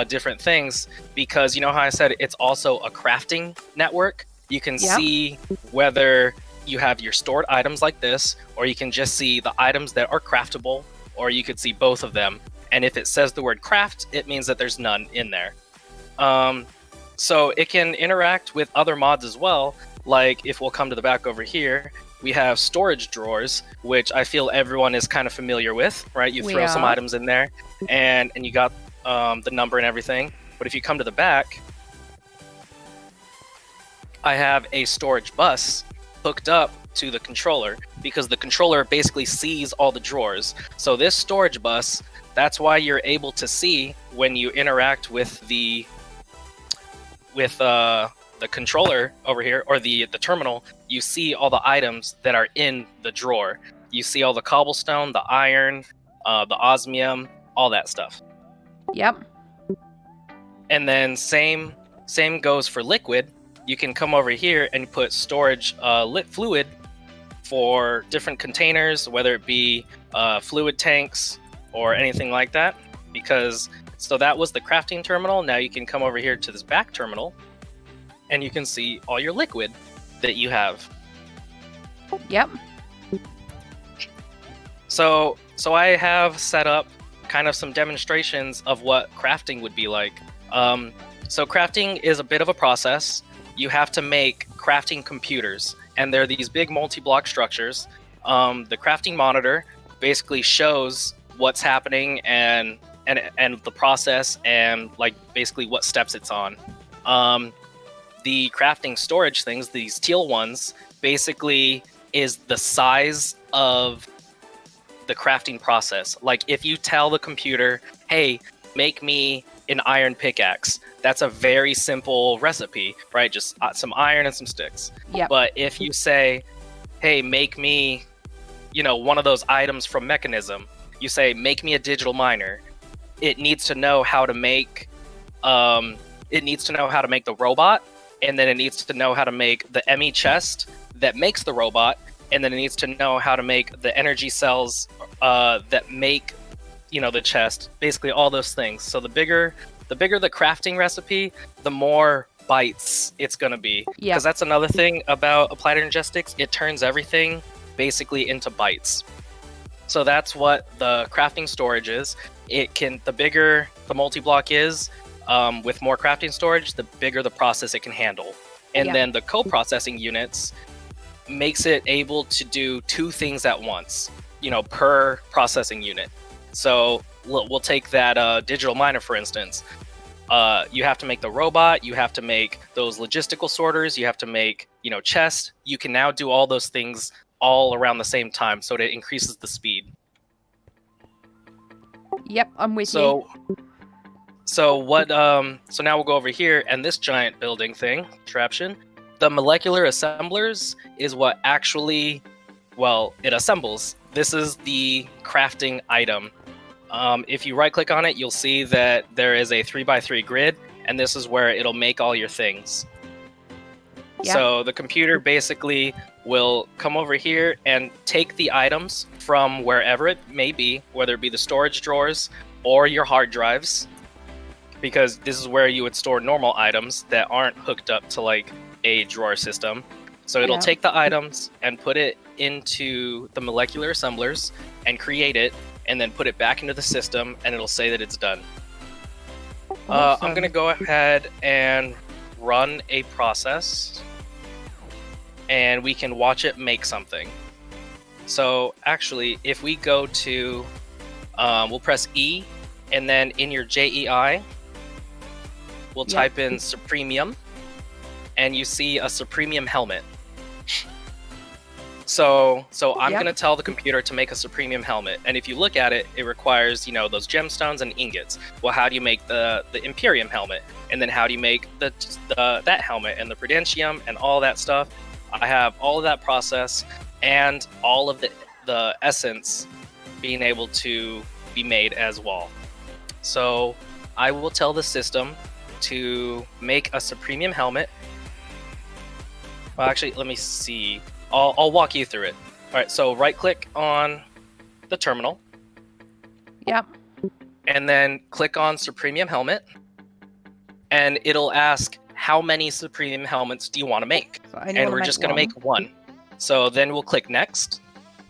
different things, because you know how I said it's also a crafting network. You can see whether you have your stored items like this, or you can just see the items that are craftable, or you could see both of them. And if it says the word craft, it means that there's none in there. So it can interact with other mods as well. Like if we'll come to the back over here, we have storage drawers, which I feel everyone is kind of familiar with, right? You throw some items in there and you got the number and everything. But if you come to the back, I have a storage bus hooked up to the controller, because the controller basically sees all the drawers. So this storage bus, that's why you're able to see when you interact with the controller over here, or the terminal, you see all the items that are in the drawer. You see all the cobblestone, the iron, the osmium, all that stuff. Yep. And then same goes for liquid. You can come over here and put storage lit fluid for different containers, whether it be fluid tanks or anything like that. So that was the crafting terminal. Now you can come over here to this back terminal, and you can see all your liquid that you have. Yep. So I have set up kind of some demonstrations of what crafting would be like. So crafting is a bit of a process. You have to make crafting computers, and they're these big multi-block structures. The crafting monitor basically shows what's happening and the process, and like basically what steps it's on. The crafting storage things, these teal ones, basically is the size of the crafting process. Like if you tell the computer, hey, make me an iron pickaxe, that's a very simple recipe, right? Just some iron and some sticks. Yep. But if you say, hey, make me, one of those items from Mechanism, you say, make me a digital miner, it needs to know how to make the robot, and then it needs to know how to make the ME chest that makes the robot, and then it needs to know how to make the energy cells that make, the chest, basically all those things. So the bigger the crafting recipe, the more bytes it's going to be. Yeah. Because that's another thing about Applied Energetics, it turns everything basically into bytes. So that's what the crafting storage is. The bigger the multi-block is, with more crafting storage, the bigger the process it can handle. And then the co-processing units makes it able to do two things at once, per processing unit. So we'll take that digital miner, for instance. You have to make the robot, you have to make those logistical sorters, you have to make, chests. You can now do all those things all around the same time, so it increases the speed. Yep, I'm with you. So now we'll go over here, and this giant building thing, contraption, the molecular assemblers is what actually, it assembles. This is the crafting item. If you right click on it, you'll see that there is a 3x3 grid, and this is where it'll make all your things. Yeah. So the computer basically will come over here and take the items from wherever it may be, whether it be the storage drawers or your hard drives, because this is where you would store normal items that aren't hooked up to like a drawer system. So it'll take the items and put it into the molecular assemblers and create it, and then put it back into the system, and it'll say that it's done. Awesome. I'm going to go ahead and run a process, and we can watch it make something. So actually, if we go to, we'll press E, and then in your JEI, we'll type in Supremium, and you see a Supremium helmet. So I'm going to tell the computer to make a Supremium helmet. And if you look at it, it requires, those gemstones and ingots. Well, how do you make the Imperium helmet? And then how do you make that helmet and the Prudentium and all that stuff? I have all of that process and all of the essence being able to be made as well. So I will tell the system to make a Supremium helmet. Well, actually, let me see. I'll walk you through it. All right, so right-click on the terminal. Yep. And then click on Supremium helmet. And it'll ask, how many Supremium helmets do you want to make? So I only And wanna we're make just going to one. make one. So then we'll click next.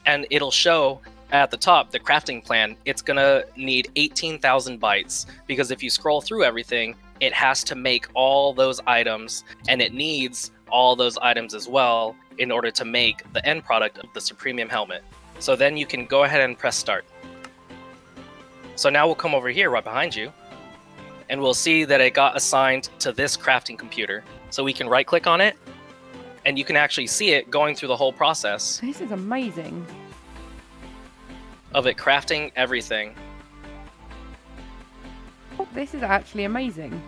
And it'll show at the top the crafting plan. It's going to need 18,000 bytes. Because if you scroll through everything, it has to make all those items. And it needs all those items as well in order to make the end product of the Supremium helmet. So then you can go ahead and press start. So now we'll come over here right behind you, and we'll see that it got assigned to this crafting computer. So we can right click on it, and you can actually see it going through the whole process This is amazing. of it crafting everything. This is actually amazing.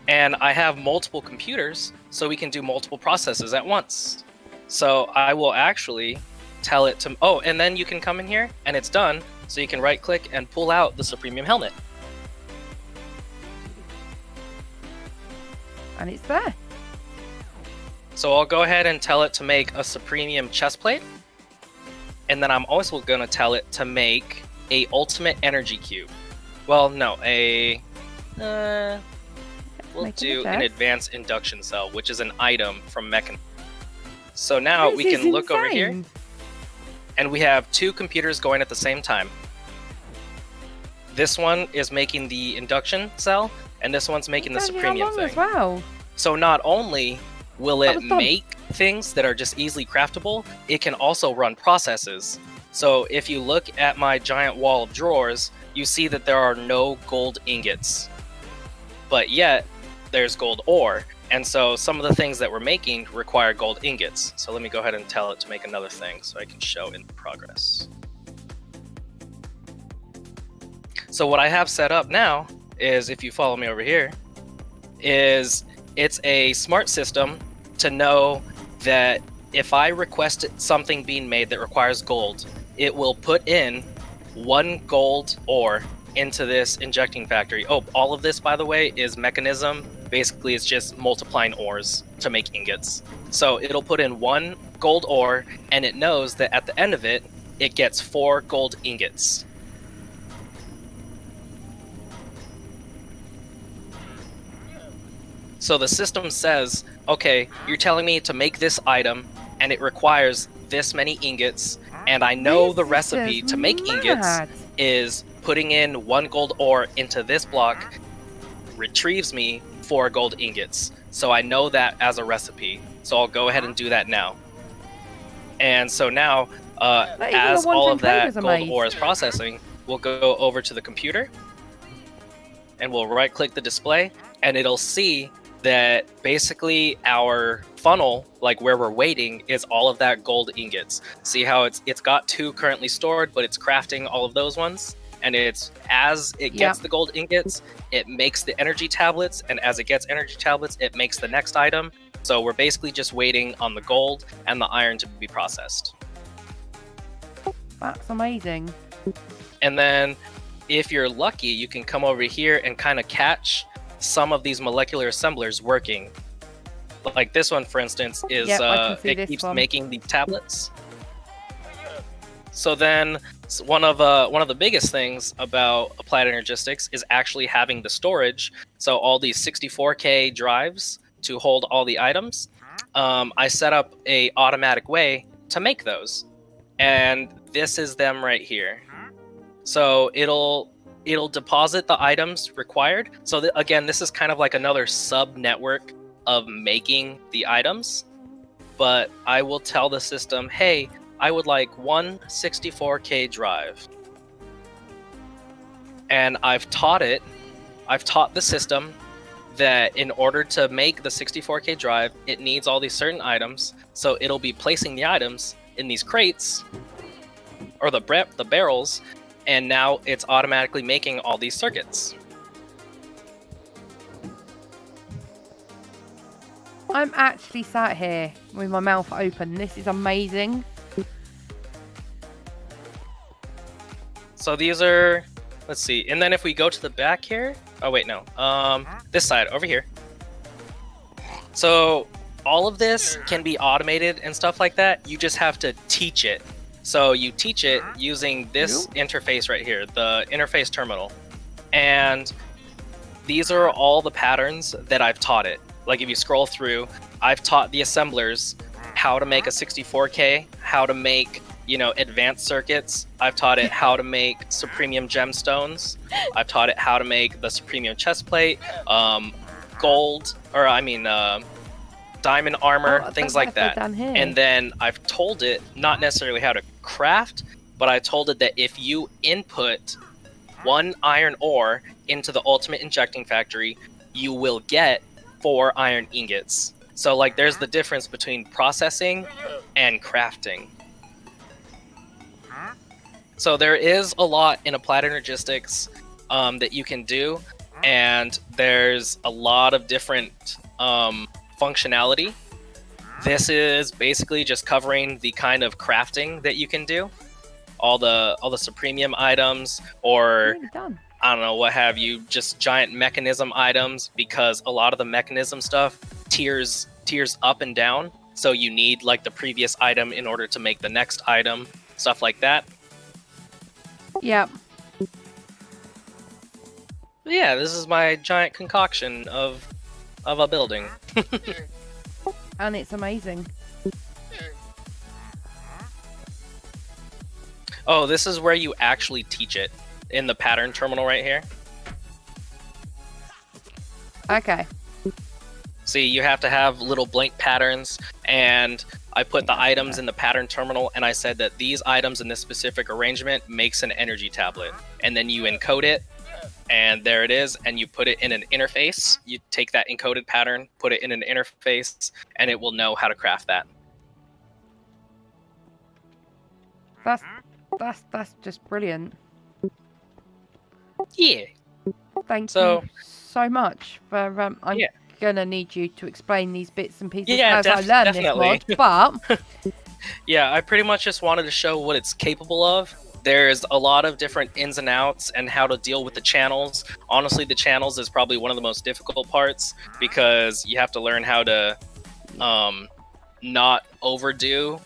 And I have multiple computers, so we can do multiple processes at once. So I will actually tell it to, oh, and then you can come in here and it's done. So you can right click and pull out the Supremium helmet. And it's there. So I'll go ahead and tell it to make a Supremium chest plate. And then I'm also going to tell it to make a Ultimate Energy Cube. Well, no, we'll Make it do a an chest. Advanced Induction Cell, which is an item from Minecolonies. So now we This can is look over here, insane. and we have two computers going at the same time. This one is making the induction cell, and this one's making the It's only how Supremium long thing. as well. So not only will That it was done. make things that are just easily craftable, it can also run processes. So if you look at my giant wall of drawers, you see that there are no gold ingots. But yet, there's gold ore. And so some of the things that we're making require gold ingots. So let me go ahead and tell it to make another thing so I can show in progress. So what I have set up now is, if you follow me over here, is it's a smart system to know that if I request something being made that requires gold, it will put in 1 gold ore into this injecting factory. Oh, all of this, by the way, is mechanism. Basically, it's just multiplying ores to make ingots. So it'll put in 1 gold ore, and it knows that at the end of it, it gets 4 gold ingots. So the system says, okay, you're telling me to make this item, and it requires this many ingots, and I know This the is recipe just to make ingots mad. is putting in 1 gold ore into this block retrieves me 4 gold ingots. So I know that as a recipe. So I'll go ahead and do that now. And so now, even as the all of that one-time gold coders are ore is processing, we'll go over to the computer, and we'll right-click the display, and it'll see that basically our funnel, like where we're waiting, is all of that gold ingots. See how it's got 2 currently stored, but it's crafting all of those ones. And it's as it gets the gold ingots, it makes the energy tablets, and as it gets energy tablets, it makes the next item. So we're basically just waiting on the gold and the iron to be processed. That's amazing. And then if you're lucky, you can come over here and kind of catch some of these molecular assemblers working. Like this one, for instance, is Yep, I can see it this keeps one. making these tablets. So then one of the biggest things about Applied Energistics is actually having the storage. So all these 64K drives to hold all the items. I set up a automatic way to make those, and this is them right here. So it'll deposit the items required. So again, this is kind of like another sub network of making the items. But I will tell the system, hey, I would like 1 64K drive. And I've taught the system that in order to make the 64K drive, it needs all these certain items. So it'll be placing the items in these crates, or the barrels, and now it's automatically making all these circuits. I'm actually sat here with my mouth open. This is amazing. So these are, let's see, and then if we go to the back here, oh wait, no, this side over here. So all of this can be automated and stuff like that. You just have to teach it. So you teach it using this interface right here, the interface terminal. And these are all the patterns that I've taught it. Like if you scroll through, I've taught the assemblers how to make a 64K, how to make, you know, advanced circuits. I've taught it how to make supremium gemstones. I've taught it how to make the supremium chestplate, gold, or I mean, diamond armor, things like that. And then I've told it not necessarily how to craft, but I told it that if you input 1 iron ore into the ultimate injecting factory, you will get 4 iron ingots. So like there's the difference between processing and crafting. So there is a lot in Applied Energistics that you can do, and there's a lot of different functionality. This is basically just covering the kind of crafting that you can do. All the supremium items, or I don't know, what have you, just giant mechanism items, because a lot of the mechanism stuff tiers up and down. So you need like the previous item in order to make the next item, stuff like that. Yep. Yeah, this is my giant concoction of a building. And it's amazing. Oh, this is where you actually teach it, in the pattern terminal right here. Okay. See, you have to have little blank patterns, and I put the items in the pattern terminal, and I said that these items in this specific arrangement makes an energy tablet. And then you encode it, and there it is, and you put it in an interface. You take that encoded pattern, put it in an interface, and it will know how to craft that. That's just brilliant. Yeah. Thank you so much for I'm gonna need you to explain these bits and pieces as I learn this mod, but yeah, I pretty much just wanted to show what it's capable of. There's a lot of different ins and outs and how to deal with the channels. Honestly, the channels is probably one of the most difficult parts, because you have to learn how to not overdo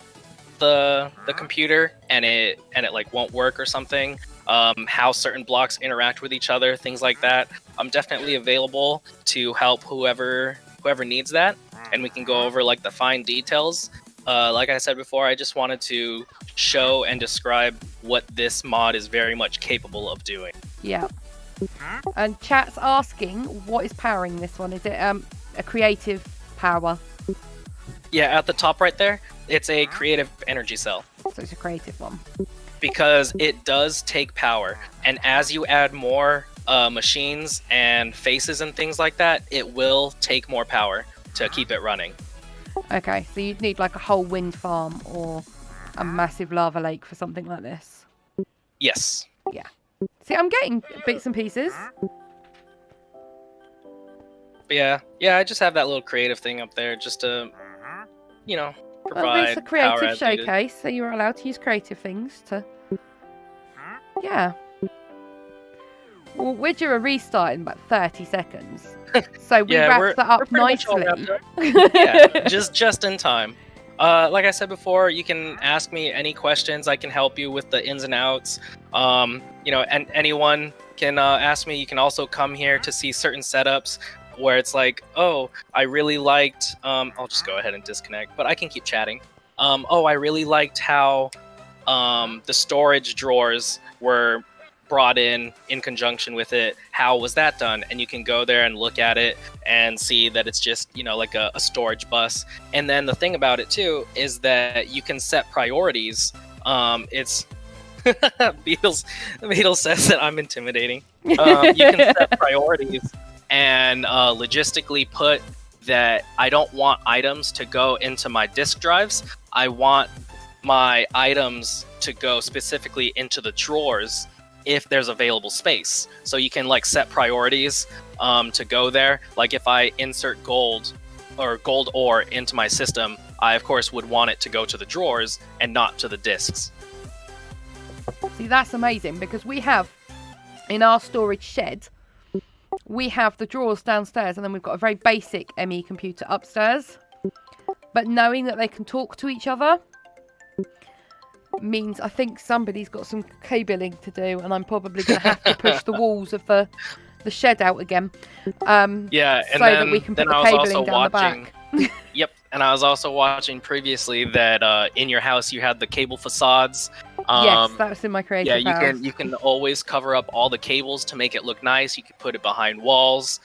the computer and it like won't work or something. How certain blocks interact with each other, things like that. I'm definitely available to help whoever needs that, and we can go over like the fine details. Like I said before, I just wanted to show and describe what this mod is very much capable of doing. Yeah. And chat's asking, what is powering this one? Is it a creative power? Yeah, at the top right there, it's a creative energy cell. So it's a creative one. Because it does take power, and as you add more machines and faces and things like that, it will take more power to keep it running. Okay, so you'd need like a whole wind farm or a massive lava lake for something like this. Yes. Yeah. See, I'm getting bits and pieces. But yeah, I just have that little creative thing up there just to, you know, provide well, it's a creative power showcase, so you're allowed to use creative things to... Yeah. Well, we're due a restart in about 30 seconds. So we wrapped that up nicely. Yeah, just in time. Like I said before, you can ask me any questions. I can help you with the ins and outs. You know, and anyone can ask me. You can also come here to see certain setups where it's like, oh, I really liked... I'll just go ahead and disconnect, but I can keep chatting. Oh, I really liked how the storage drawers were brought in conjunction with it. How was that done? And you can go there and look at it and see that it's just, you know, like a storage bus. And then the thing about it too is that you can set priorities. It's Beatles says that I'm intimidating. You can set priorities and logistically put that I don't want items to go into my disk drives. I want my items to go specifically into the drawers if there's available space. So you can like set priorities to go there. Like if I insert gold ore into my system, I of course would want it to go to the drawers and not to the disks. So See, that's amazing because we have, in our storage shed, we have the drawers downstairs and then we've got a very basic ME computer upstairs. But knowing that they can talk to each other means I think somebody's got some cabling to do, and I'm probably going to have to push the walls of the shed out again. Yeah, and so then, that we can put then the I was cabling also down watching. the back. Yep, and I was also watching previously that in your house you had the cable facades. Yes, that was in my creative Yeah, house. you can always cover up all the cables to make it look nice. You can put it behind walls.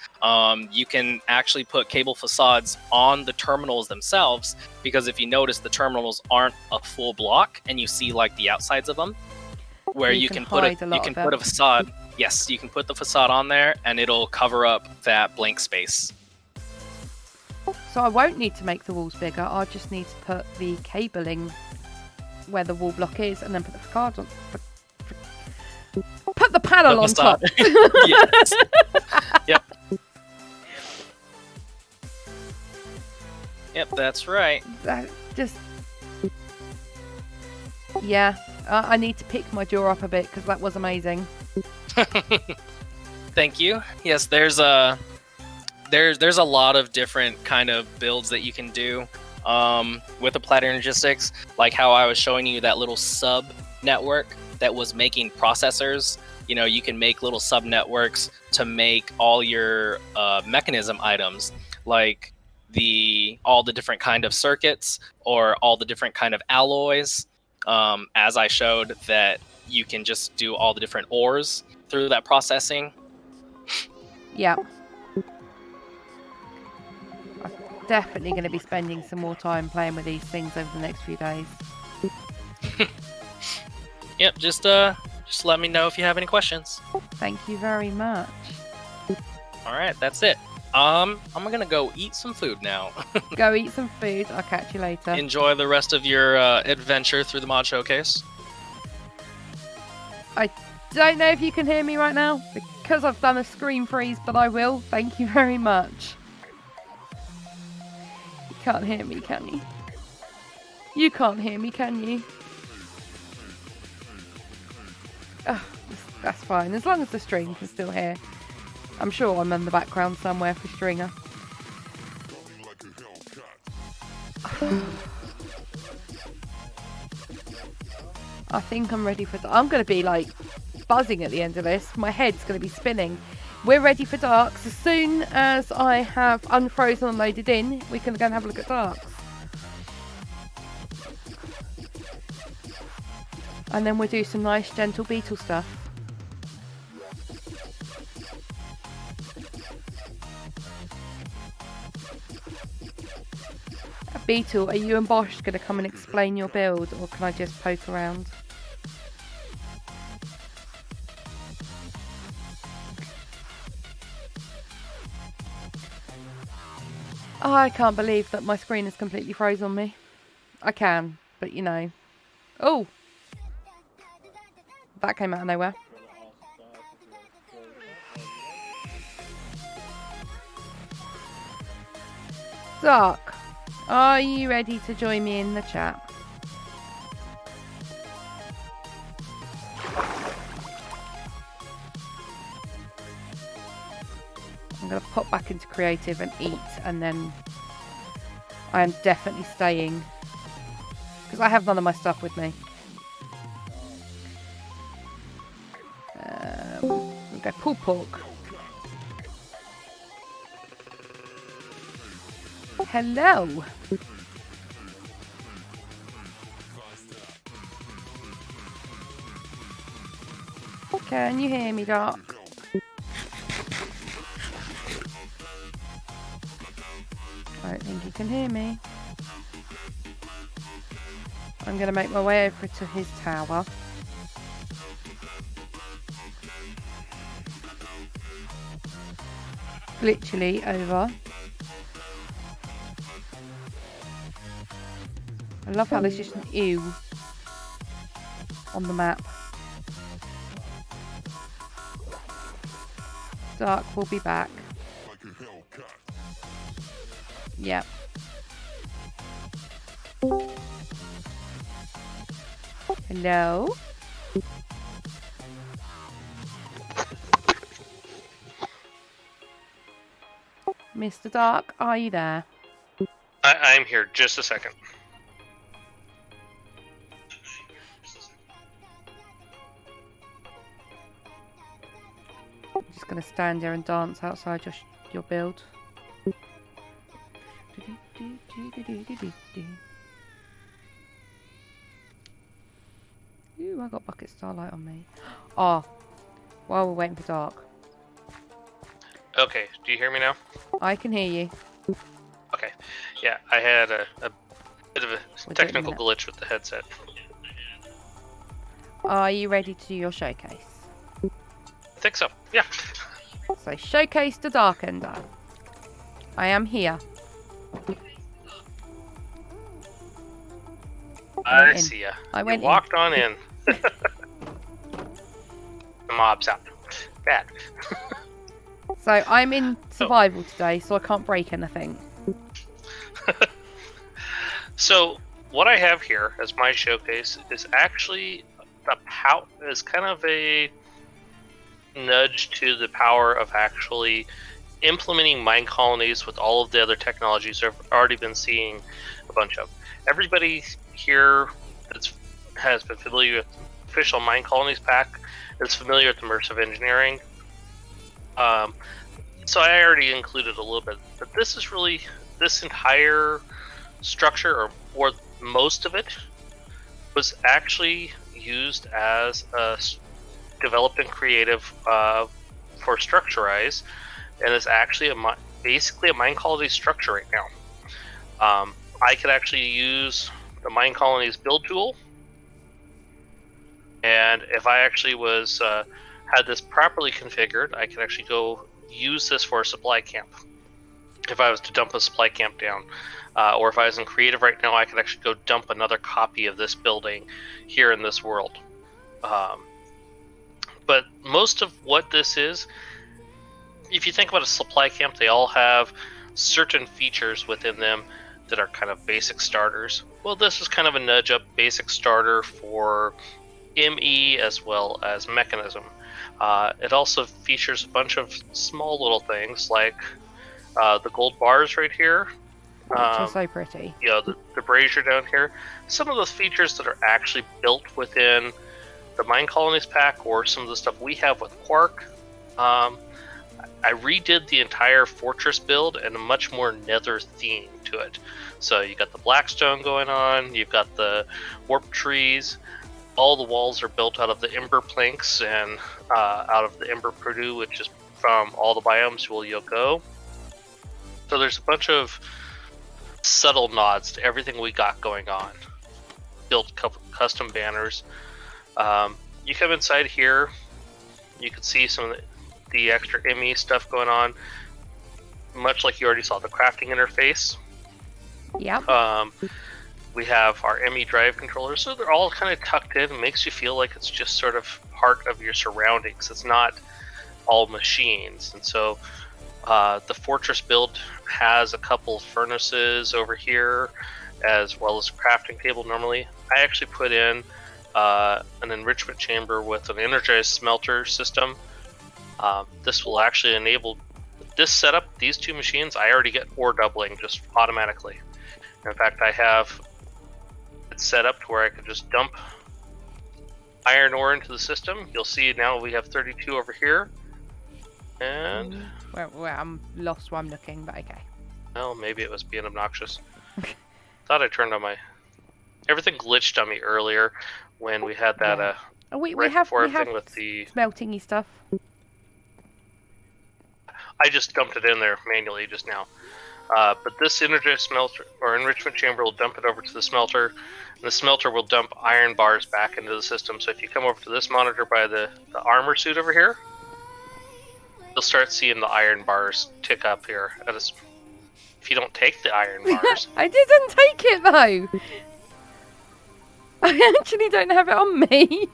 You can actually put cable facades on the terminals themselves, because if you notice, the terminals aren't a full block, and you see like the outsides of them, where you can put a facade. Yes, you can put the facade on there, and it'll cover up that blank space. So I won't need to make the walls bigger. I just need to put the cabling where the wall block is, and then put the facade on. Put the panel on top. Yes. Yep. Yep, that's right. That just. Yeah, I need to pick my jaw up a bit because that was amazing. Thank you. Yes, there's a lot of different kind of builds that you can do with the Platinum Logistics, like how I was showing you that little sub network that was making processors. You know, you can make little sub networks to make all your mechanism items, like all the different kind of circuits or all the different kind of alloys. As I showed, that you can just do all the different ores through that processing. Yeah. I'm definitely going to be spending some more time playing with these things over the next few days. Yep, just let me know if you have any questions. Thank you very much. All right, that's it. I'm gonna go eat some food now. Go eat some food. I'll catch you later. Enjoy the rest of your adventure through the mod showcase. I don't know if you can hear me right now because I've done a screen freeze, but I will. Thank you very much. You can't hear me, can you? You can't hear me, can you? Oh, that's fine. As long as the stream can still hear. I'm sure I'm in the background somewhere for Stringer. I think I'm ready for... I'm going to be like buzzing at the end of this. My head's going to be spinning. We're ready for Darks. As soon as I have unfrozen and loaded in, we can go and have a look at Darks. And then we'll do some nice gentle beetle stuff. Beetle, are you and Bosch going to come and explain your build, or can I just poke around? Oh, I can't believe that my screen is completely froze on me. I can, but you know. Oh! That came out of nowhere. Dark, are you ready to join me in the chat? I'm going to pop back into creative and eat, and then I am definitely staying because I have none of my stuff with me. We'll go pulled pork. Hello. Can you hear me, Dark? I don't think you can hear me. I'm going to make my way over to his tower. Literally over. I love how there's just an ew on the map. Dark will be back. Yep. Hello? Mr. Dark, are you there? I'm here. Just a second. I'm just going to stand here and dance outside your build. Ooh, I got bucket starlight on me. Oh, while we're waiting for Dark. Okay, do you hear me now? I can hear you. Okay. Yeah, I had a bit of a We're technical doing glitch with the headset. Are you ready to do your showcase? I think so. Yeah. So, showcase the Dark Ender. I am here. I in. see ya. I You went in. walked on in. The mob's out. Bad. So, I'm in survival today, so I can't break anything. So what I have here as my showcase is actually is kind of a nudge to the power of actually implementing Minecolonies with all of the other technologies I've already been seeing a bunch of. Everybody here has been familiar with the official Minecolonies pack is familiar with immersive engineering. So I already included a little bit, but this is really this entire structure, or most of it, was actually used as a developed and creative for Structurize, and is actually basically a Minecolonies structure right now. I could actually use the Minecolonies build tool, and if I actually was had this properly configured, I could actually go use this for a supply camp. If I was to dump a supply camp down, or if I was in creative right now, I could actually go dump another copy of this building here in this world. But most of what this is, if you think about a supply camp, they all have certain features within them that are kind of basic starters. Well, this is kind of a nudge up basic starter for ME as well as mechanism. It also features a bunch of small little things like the gold bars right here. Which are so pretty. You know, the brazier down here. Some of those features that are actually built within the Minecolonies pack, or some of the stuff we have with Quark. I redid the entire fortress build and a much more nether theme to it. So you got the blackstone going on, you've got the warp trees, all the walls are built out of the ember planks and out of the ember Purdue, which is from all the biomes you'll go. So there's a bunch of subtle nods to everything we got going on. Built custom banners. You come inside here, you can see some of the extra ME stuff going on, much like you already saw the crafting interface. Yep. We have our ME drive controllers, so they're all kind of tucked in. It makes you feel like it's just sort of part of your surroundings. It's not all machines. And so the Fortress build has a couple furnaces over here, as well as a crafting table normally. I actually put in an enrichment chamber with an energized smelter system. This will actually enable this setup, these two machines, I already get ore doubling just automatically. In fact, I have it set up to where I can just dump iron ore into the system. You'll see now we have 32 over here. And I'm lost where I'm looking, but okay. Well, maybe it was being obnoxious. Thought I turned on my... Everything glitched on me earlier when we had that we right have before everything with the smelting-y stuff. I just dumped it in there manually just now. But this energized smelter or enrichment chamber will dump it over to the smelter, and the smelter will dump iron bars back into the system. So if you come over to this monitor by the armor suit over here, you'll start seeing the iron bars tick up here. If you don't take the iron bars. I didn't take it though. I actually don't have it on me.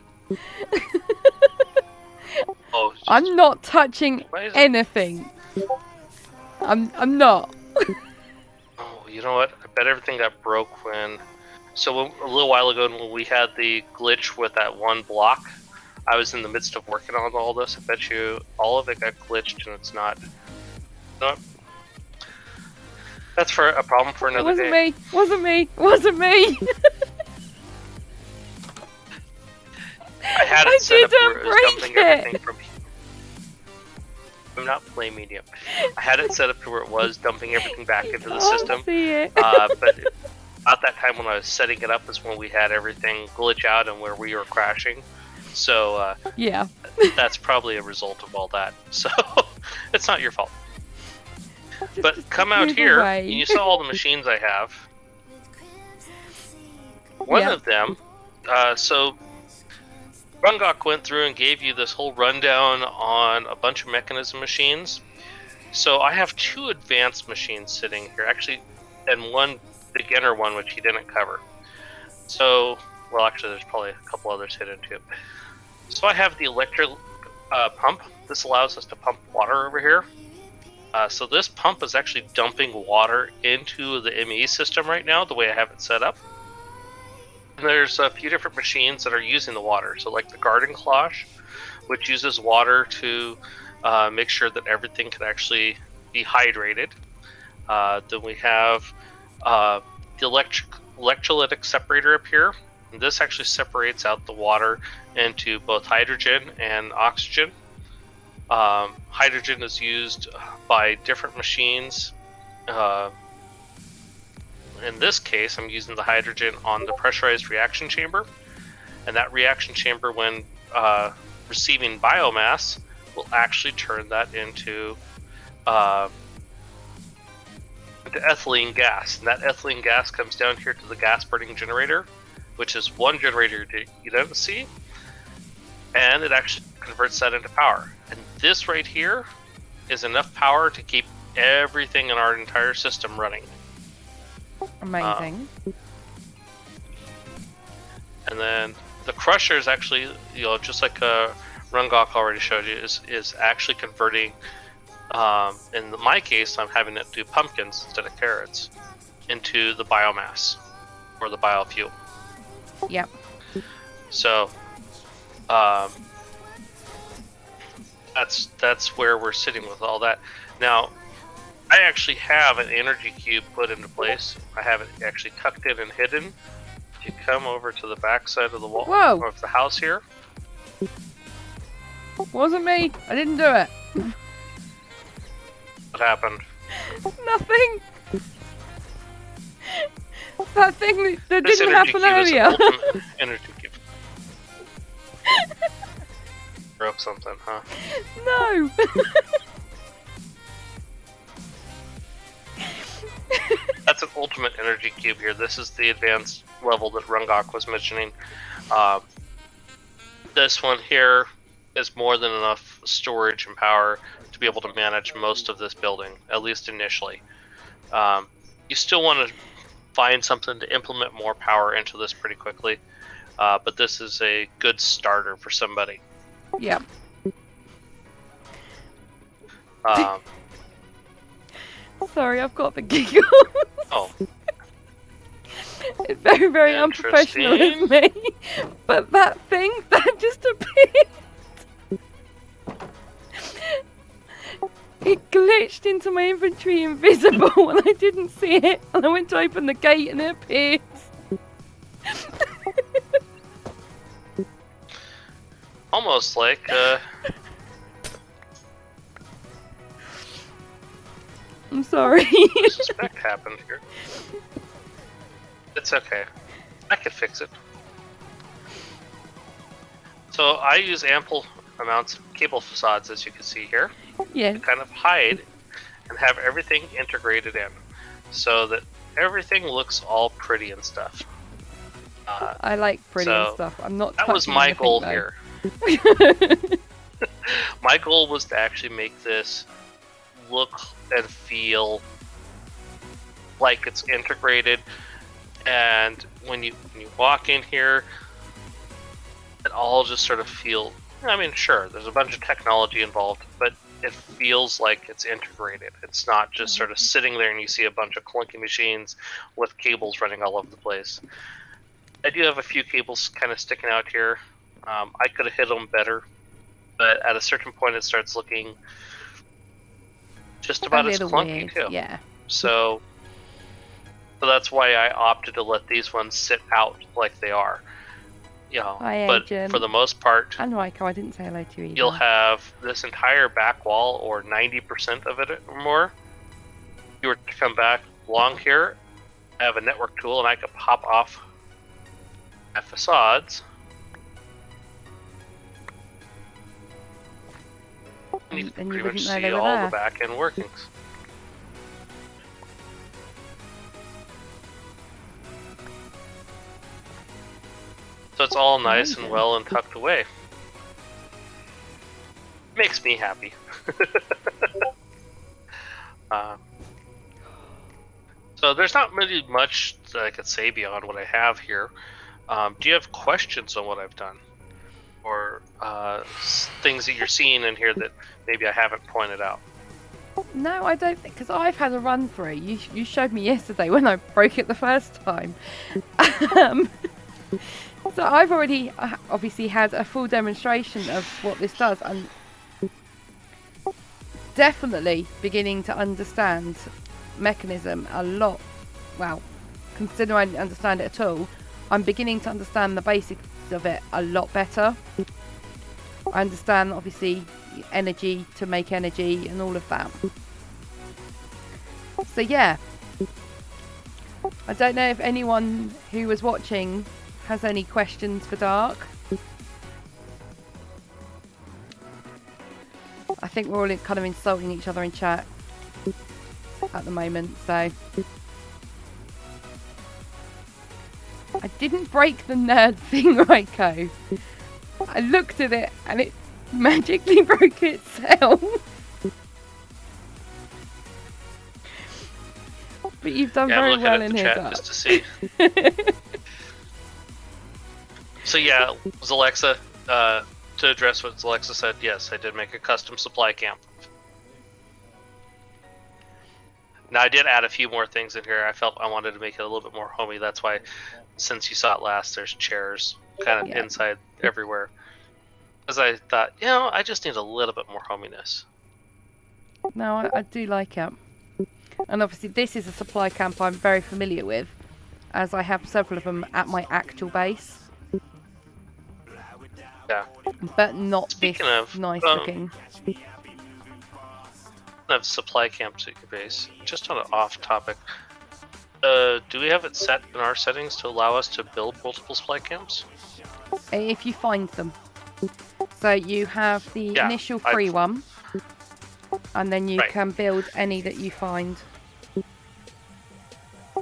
Oh, I'm not touching anything. I'm not. Oh, you know what? I bet everything got broke when... So a little while ago when we had the glitch with that one block, I was in the midst of working on all this. I bet you all of it got glitched and it's not That's for a problem for It another wasn't day. me. Wasn't me. Wasn't me. I had I it set up didn't where it was break dumping it. everything from. I'm not blaming you. I had it set up to where it was dumping everything back into the Can't system. see it. But at that time when I was setting it up is when we had everything glitch out and where we were crashing. So Yeah. that's probably a result of all that. So it's not your fault. But Just come out move here, away. and you saw all the machines I have. One Yeah. of them, so Rungok went through and gave you this whole rundown on a bunch of mechanism machines. So I have 2 advanced machines sitting here, actually, and one beginner one which he didn't cover. So, well, actually, there's probably a couple others hidden too. So I have the electric pump. This allows us to pump water over here. So this pump is actually dumping water into the ME system right now, the way I have it set up. And there's a few different machines that are using the water. So like the garden cloche, which uses water to make sure that everything can actually be hydrated. Then we have the electrolytic separator up here. And this actually separates out the water into both hydrogen and oxygen. Hydrogen is used by different machines. In this case, I'm using the hydrogen on the pressurized reaction chamber. And that reaction chamber, when receiving biomass, will actually turn that into ethylene gas. And that ethylene gas comes down here to the gas burning generator, which is one generator you don't see. And it actually converts that into power. And this right here is enough power to keep everything in our entire system running. Amazing. And then the crusher is actually, just like Rungok already showed you, is actually converting. In my case, I'm having it do pumpkins instead of carrots into the biomass or the biofuel. Yep. So that's where we're sitting with all that. Now, I actually have an energy cube put into place. I have it actually tucked in and hidden. If you come over to the back side of the wall of the house here. Wasn't me. I didn't do it. What happened? Nothing. That thing that This didn't energy happen cube is an earlier. ultimate energy cube. Broke something, huh? No. That's an ultimate energy cube here. This is the advanced level that Rungok was mentioning. This one here is more than enough storage and power to be able to manage most of this building, at least initially. You still want to find something to implement more power into this pretty quickly, but this is a good starter for somebody. Yep. Sorry, I've got the giggle. Oh. It's very, very unprofessional of me. But that thing, that just appeared. It glitched into my inventory invisible and I didn't see it. And I went to open the gate and it appeared. Almost like I'm sorry. I suspect happened here. It's okay. I can fix it. So I use ample amounts of cable facades, as you can see here, Yeah. to kind of hide and have everything integrated in, so that everything looks all pretty and stuff. I like pretty and so stuff. I'm not That was touching my anything, goal though. here. My goal was to actually make this look and feel like it's integrated, and when you walk in here, it all just sort of feel, I mean, sure, there's a bunch of technology involved, but it feels like it's integrated. It's not just sort of sitting there and you see a bunch of clunky machines with cables running all over the place. I do have a few cables kind of sticking out here. I could have hit them better, but at a certain point it starts looking just about as clunky too. Yeah. So So that's why I opted to let these ones sit out like they are. Hi, But Agent. for the most part, And Raiko, I didn't say hello to you either. you'll have this entire back wall, or 90% of it or more. If you were to come back along here, I have a network tool, and I could pop off my facades. And you can And you pretty much wouldn't know see they were all there. the back end workings. So it's all nice and Amazing. well and tucked away. Makes me happy. So there's not really much that I could say beyond what I have here. Do you have questions on what I've done? Or things that you're seeing in here that maybe I haven't pointed out? No, I don't think, because I've had a run through. You showed me yesterday when I broke it the first time. So I've already obviously had a full demonstration of what this does, and definitely beginning to understand mechanism a lot. Well, considering I didn't understand it at all, I'm beginning to understand the basics of it a lot better. I understand obviously energy to make energy and all of that. So yeah, I don't know if anyone who was watching has any questions for Dark. I think we're all kind of insulting each other in chat at the moment, so I didn't break the nerd thing, Raiko. I looked at it and it magically broke itself. But you've done Yeah, I'm very looking well at in the here, chat Dark. just to see. So yeah, Zalexa, to address what Zalexa said, yes, I did make a custom supply camp. Now I did add a few more things in here. I felt I wanted to make it a little bit more homey. That's why, since you saw it last, there's chairs kind of inside everywhere. Because I thought, I just need a little bit more hominess. No, I do like it. And obviously this is a supply camp I'm very familiar with, as I have several of them at my actual base. Yeah. But not Speaking this of, nice looking. Of supply camps at your base, just on an off topic, do we have it set in our settings to allow us to build multiple supply camps? If you find them. So you have the initial free one, and then you can build any that you find.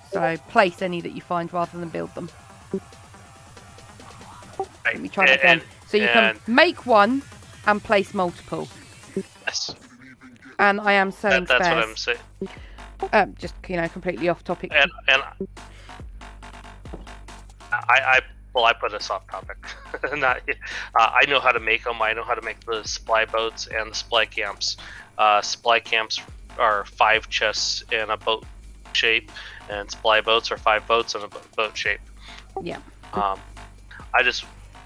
So place any that you find rather than build them. Right. Let me try that again. So you can make one and place multiple. Yes. And I am selling That's spares. what I'm saying. Just completely off topic. And I put us off topic. Not, I know how to make them. I know how to make the supply boats and the supply camps. Supply camps are 5 chests in a boat shape, and supply boats are 5 boats in a boat shape. Yeah.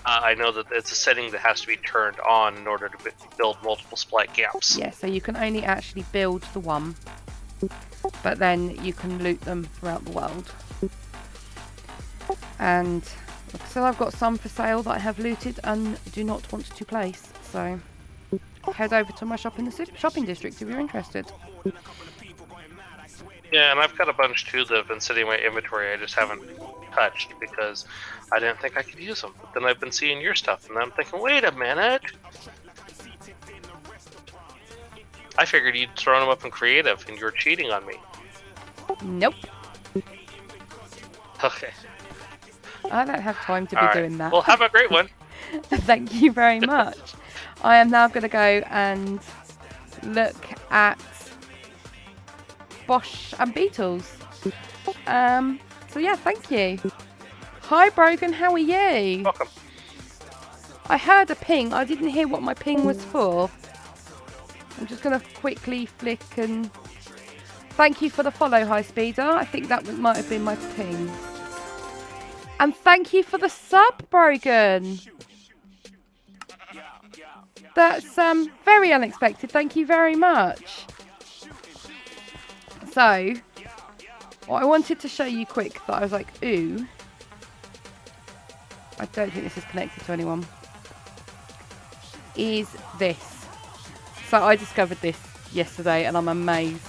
I know that it's a setting that has to be turned on in order to build multiple supply camps. Yeah, so you can only actually build the one, but then you can loot them throughout the world. And like I said, I've got some for sale that I have looted and do not want to place. So head over to my shop in the shopping district if you're interested. Yeah, and I've got a bunch too that have been sitting in my inventory I just haven't touched because I didn't think I could use them. But then I've been seeing your stuff and I'm thinking, wait a minute. I figured you'd thrown them up in creative and you were cheating on me. Nope. Okay. I don't have time to be doing that. Well, have a great one. Thank you very much. I am now going to go and look at Bosch and Beetles. So yeah, thank you. Hi Brogan, how are you? Welcome. I heard a ping. I didn't hear what my ping was for. I'm just going to quickly flick and... Thank you for the follow, High Speeder. I think that might have been my ping. And thank you for the sub, Brogan. That's very unexpected. Thank you very much. So, What I wanted to show you quick that I was like, ooh. I don't think this is connected to anyone. Is this. So I discovered this yesterday and I'm amazed.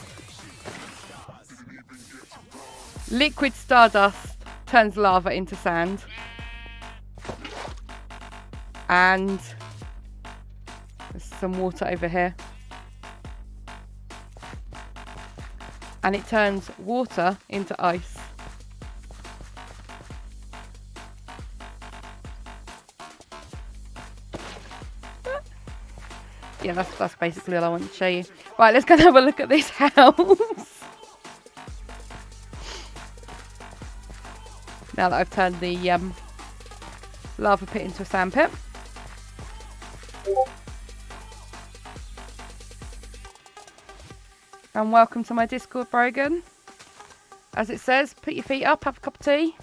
Liquid stardust turns lava into sand. And there's some water over here. And it turns water into ice. Yeah, that's basically all I want to show you. Right, let's go and have a look at this house. Now that I've turned the lava pit into a sand pit. And welcome to my Discord, Brogan. As it says, put your feet up, have a cup of tea.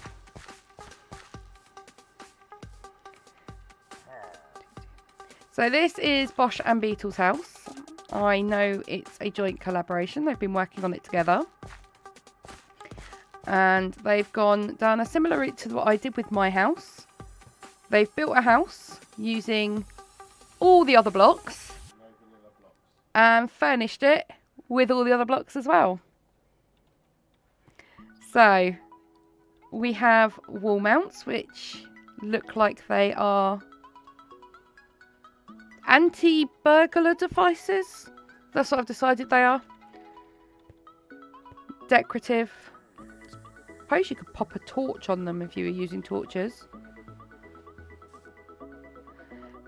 So this is Bosch and Beetle's house. I know it's a joint collaboration. They've been working on it together. And they've gone down a similar route to what I did with my house. They've built a house using all the other blocks. And furnished it with all the other blocks as well. So we have wall mounts which look like they are anti-burglar devices. That's what I've decided they are. Decorative. I suppose you could pop a torch on them if you were using torches.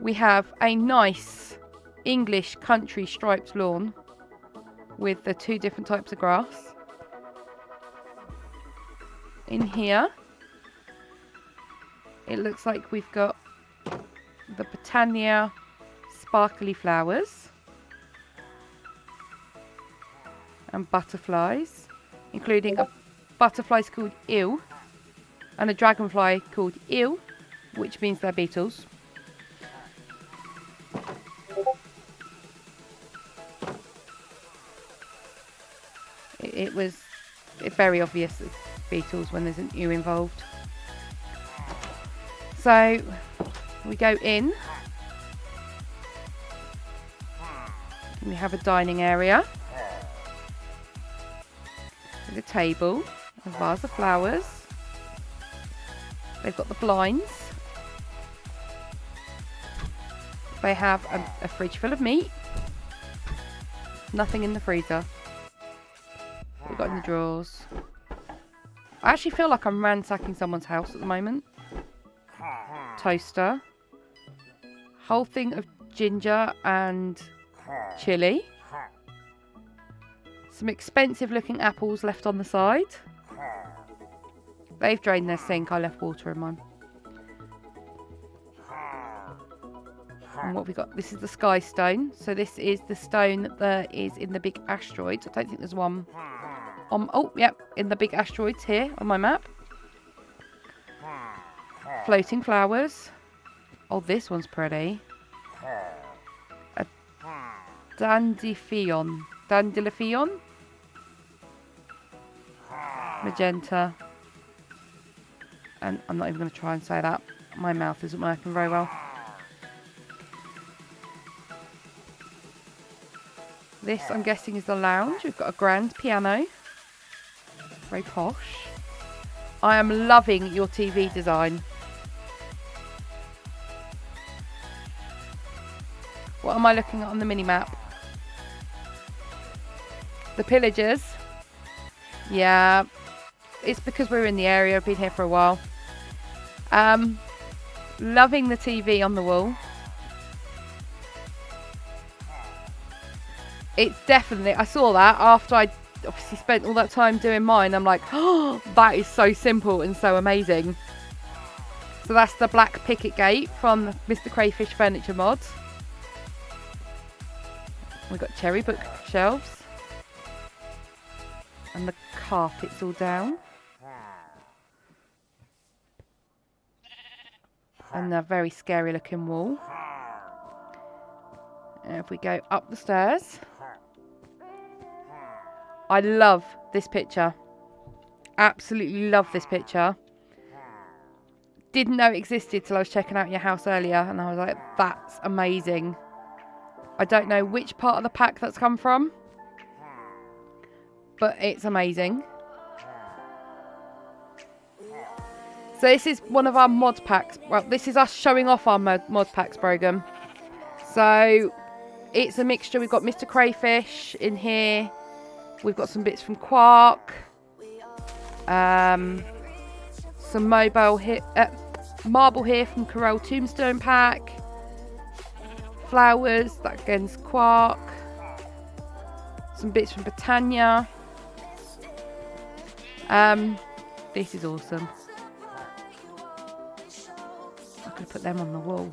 We have a nice English country striped lawn with the 2 different types of grass. In here, it looks like we've got the Britannia sparkly flowers and butterflies, including a butterfly called Ew and a dragonfly called Ew, which means they're beetles. It was very obvious it's beetles when there's an ew involved. So we go in. And we have a dining area with a table, a vase of flowers. They've got the blinds. They have a fridge full of meat. Nothing in the freezer. We've got in the drawers. I actually feel like I'm ransacking someone's house at the moment. Toaster. Whole thing of ginger and chili. Some expensive looking apples left on the side. They've drained their sink. I left water in mine. And what have we got? This is the sky stone. So this is the stone that is in the big asteroids. I don't think there's one. Oh, yep, in the big asteroids here on my map. Floating flowers. Oh, this one's pretty. A dandelion. Dandelion? Magenta. And I'm not even going to try and say that. My mouth isn't working very well. This, I'm guessing, is the lounge. We've got a grand piano. Very posh. I am loving your TV design. What am I looking at on the mini-map? The pillagers. Yeah. It's because we're in the area. I've been here for a while. Loving the TV on the wall. It's definitely... I saw that after I obviously spent all that time doing mine. I'm like, oh, that is so simple and so amazing. So that's the black picket gate from Mr. Crayfish Furniture Mods. We've got cherry bookshelves. And the carpet's all down. And a very scary looking wall. And if we go up the stairs... I love this picture. Absolutely love this picture. Didn't know it existed till I was checking out your house earlier, and I was like, that's amazing. I don't know which part of the pack that's come from, but it's amazing. So this is one of our mod packs. Well, this is us showing off our mod packs program. So it's a mixture. We've got Mr. Crayfish in here. We've got some bits from Quark. Some marble here from Corel Tombstone pack. Flowers, that again's Quark. Some bits from Britannia. This is awesome. I could have put them on the wall.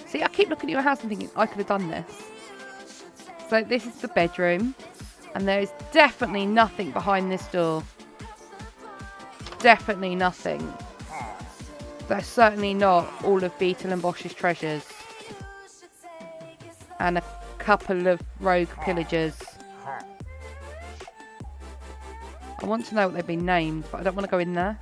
See, I keep looking at your house and thinking I could have done this. So this is the bedroom, and there is definitely nothing behind this door. Definitely nothing. That's certainly not all of Beetle and Bosch's treasures. And a couple of rogue pillagers. I want to know what they've been named, but I don't want to go in there.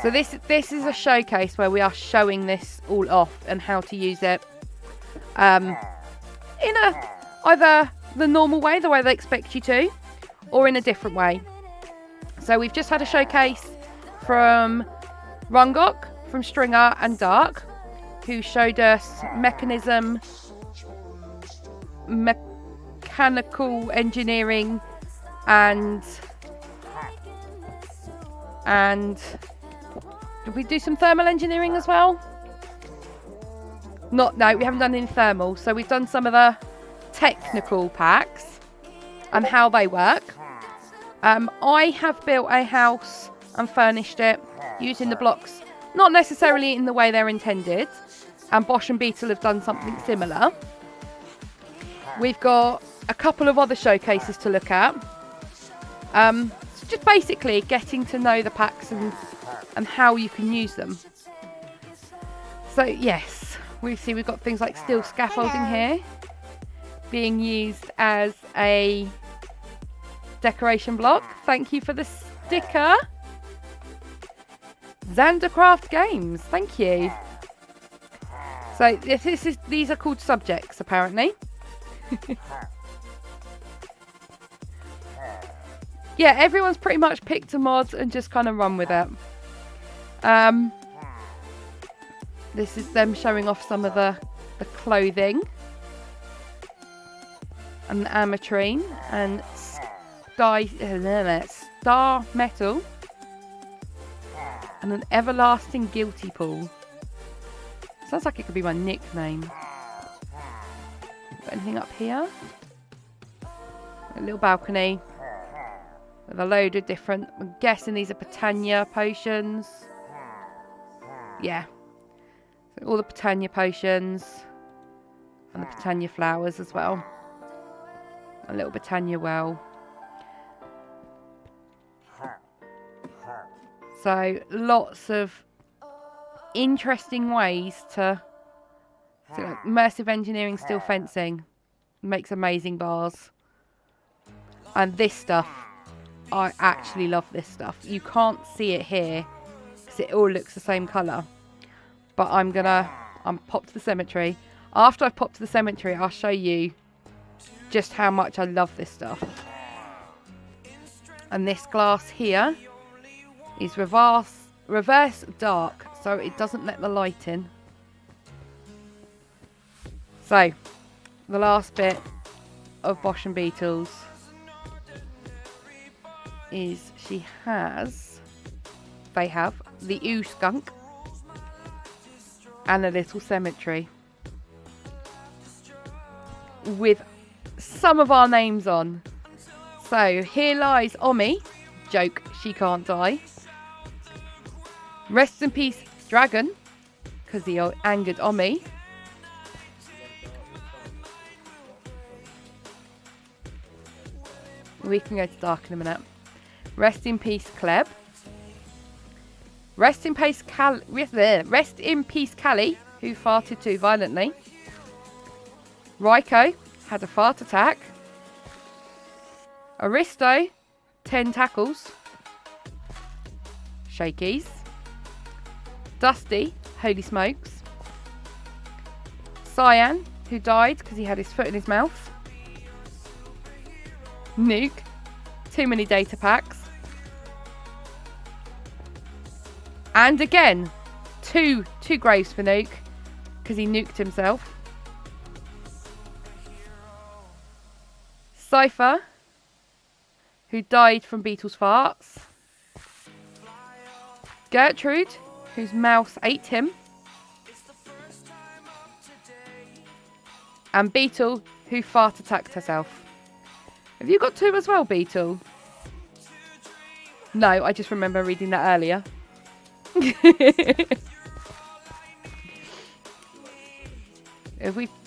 So this is a showcase where we are showing this all off and how to use it. In either the normal way, the way they expect you to, or in a different way. So we've just had a showcase from Rungok, from Stringer and Dark, who showed us mechanism, mechanical engineering, and did we do some thermal engineering as well? No, we haven't done any thermal. So we've done some of the technical packs and how they work. I have built a house and furnished it using the blocks, not necessarily in the way they're intended. And Bosch and Beetle have done something similar. We've got a couple of other showcases to look at. It's just basically getting to know the packs and how you can use them. So yes, we've got things like steel scaffolding here being used as a decoration block. Thank you for the sticker, Zandercraft Games. Thank you. So these are called subjects apparently. Yeah, everyone's pretty much picked a mod and just kind of run with it. This is them showing off some of the clothing and the ametrine and star metal and an everlasting guilty pool. Sounds like it could be my nickname. Got anything up here? A little balcony with a load of different, I'm guessing these are Britannia potions. Yeah. So all the Britannia potions and the Britannia flowers as well. A little Britannia well. So lots of interesting ways to like immersive engineering, steel fencing, makes amazing bars. And this stuff, I actually love this stuff. You can't see it here because it all looks the same colour. But I'm pop to the cemetery. After I've popped to the cemetery, I'll show you just how much I love this stuff. And this glass here is reverse dark, so it doesn't let the light in. So, the last bit of Bosch and Beetles is they have the Ooh Skunk and a little cemetery with some of our names on. So here lies Omi, joke, she can't die. Rest in peace, Dragon, because he angered Omi. We can go to dark in a minute. Rest in peace, Kleb. Rest in peace, Callie, who farted too violently. Raiko, had a fart attack. Aristo, 10 tackles. Shakies. Dusty, holy smokes. Cyan, who died because he had his foot in his mouth. Nuke, too many data packs. And again, two graves for Nuke because he nuked himself. Cypher, who died from Beetle's farts. Gertrude, whose mouse ate him. And Beetle, who fart attacked herself. Have you got 2 as well, Beetle? No, I just remember reading that earlier.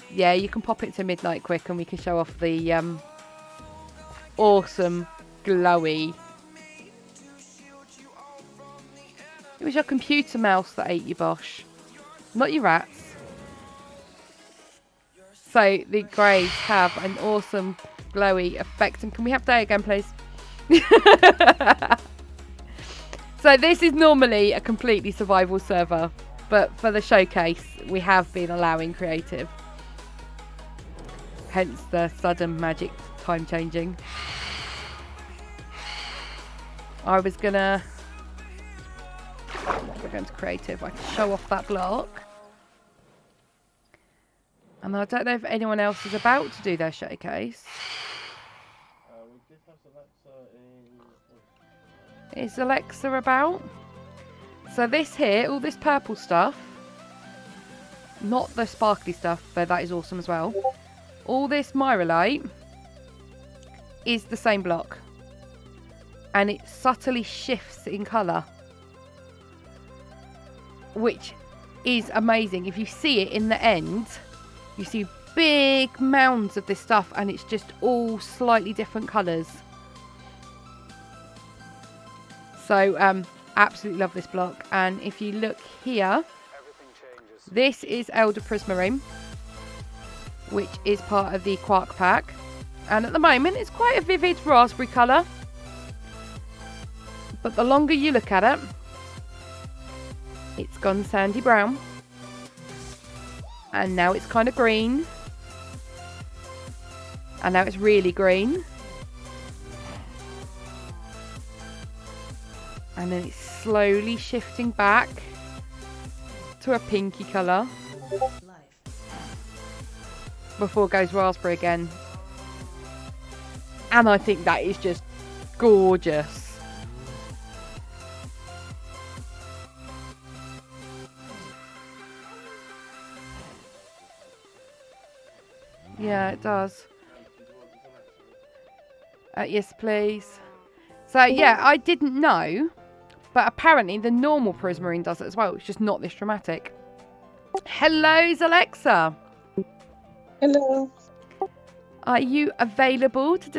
Yeah, you can pop it to midnight quick and we can show off the awesome glowy. It was your computer mouse that ate you, Bosh, not your rats. So the greys have an awesome glowy effect. And can we have day again, please? So this is normally a completely survival server, but for the showcase we have been allowing creative. Hence the sudden magic time changing. We're going to creative. I can show off that block. And I don't know if anyone else is about to do their showcase. We did have Alexa in... Is Alexa about? So this here, all this purple stuff, not the sparkly stuff, but that is awesome as well. All this Myrolite is the same block. And it subtly shifts in colour, which is amazing. If you see it in the end, you see big mounds of this stuff and it's just all slightly different colours. So absolutely love this block. And if you look here, this is Elder Prismarine, which is part of the Quark pack. And at the moment it's quite a vivid raspberry colour, but the longer you look at it, it's gone sandy brown, and now it's kind of green, and now it's really green, and then it's slowly shifting back to a pinky colour before it goes raspberry again. And I think that is just gorgeous. Yeah, it does. Yes, please. So, yeah, I didn't know, but apparently the normal Prismarine does it as well. It's just not this dramatic. Hello, Alexa. Hello. Are you available to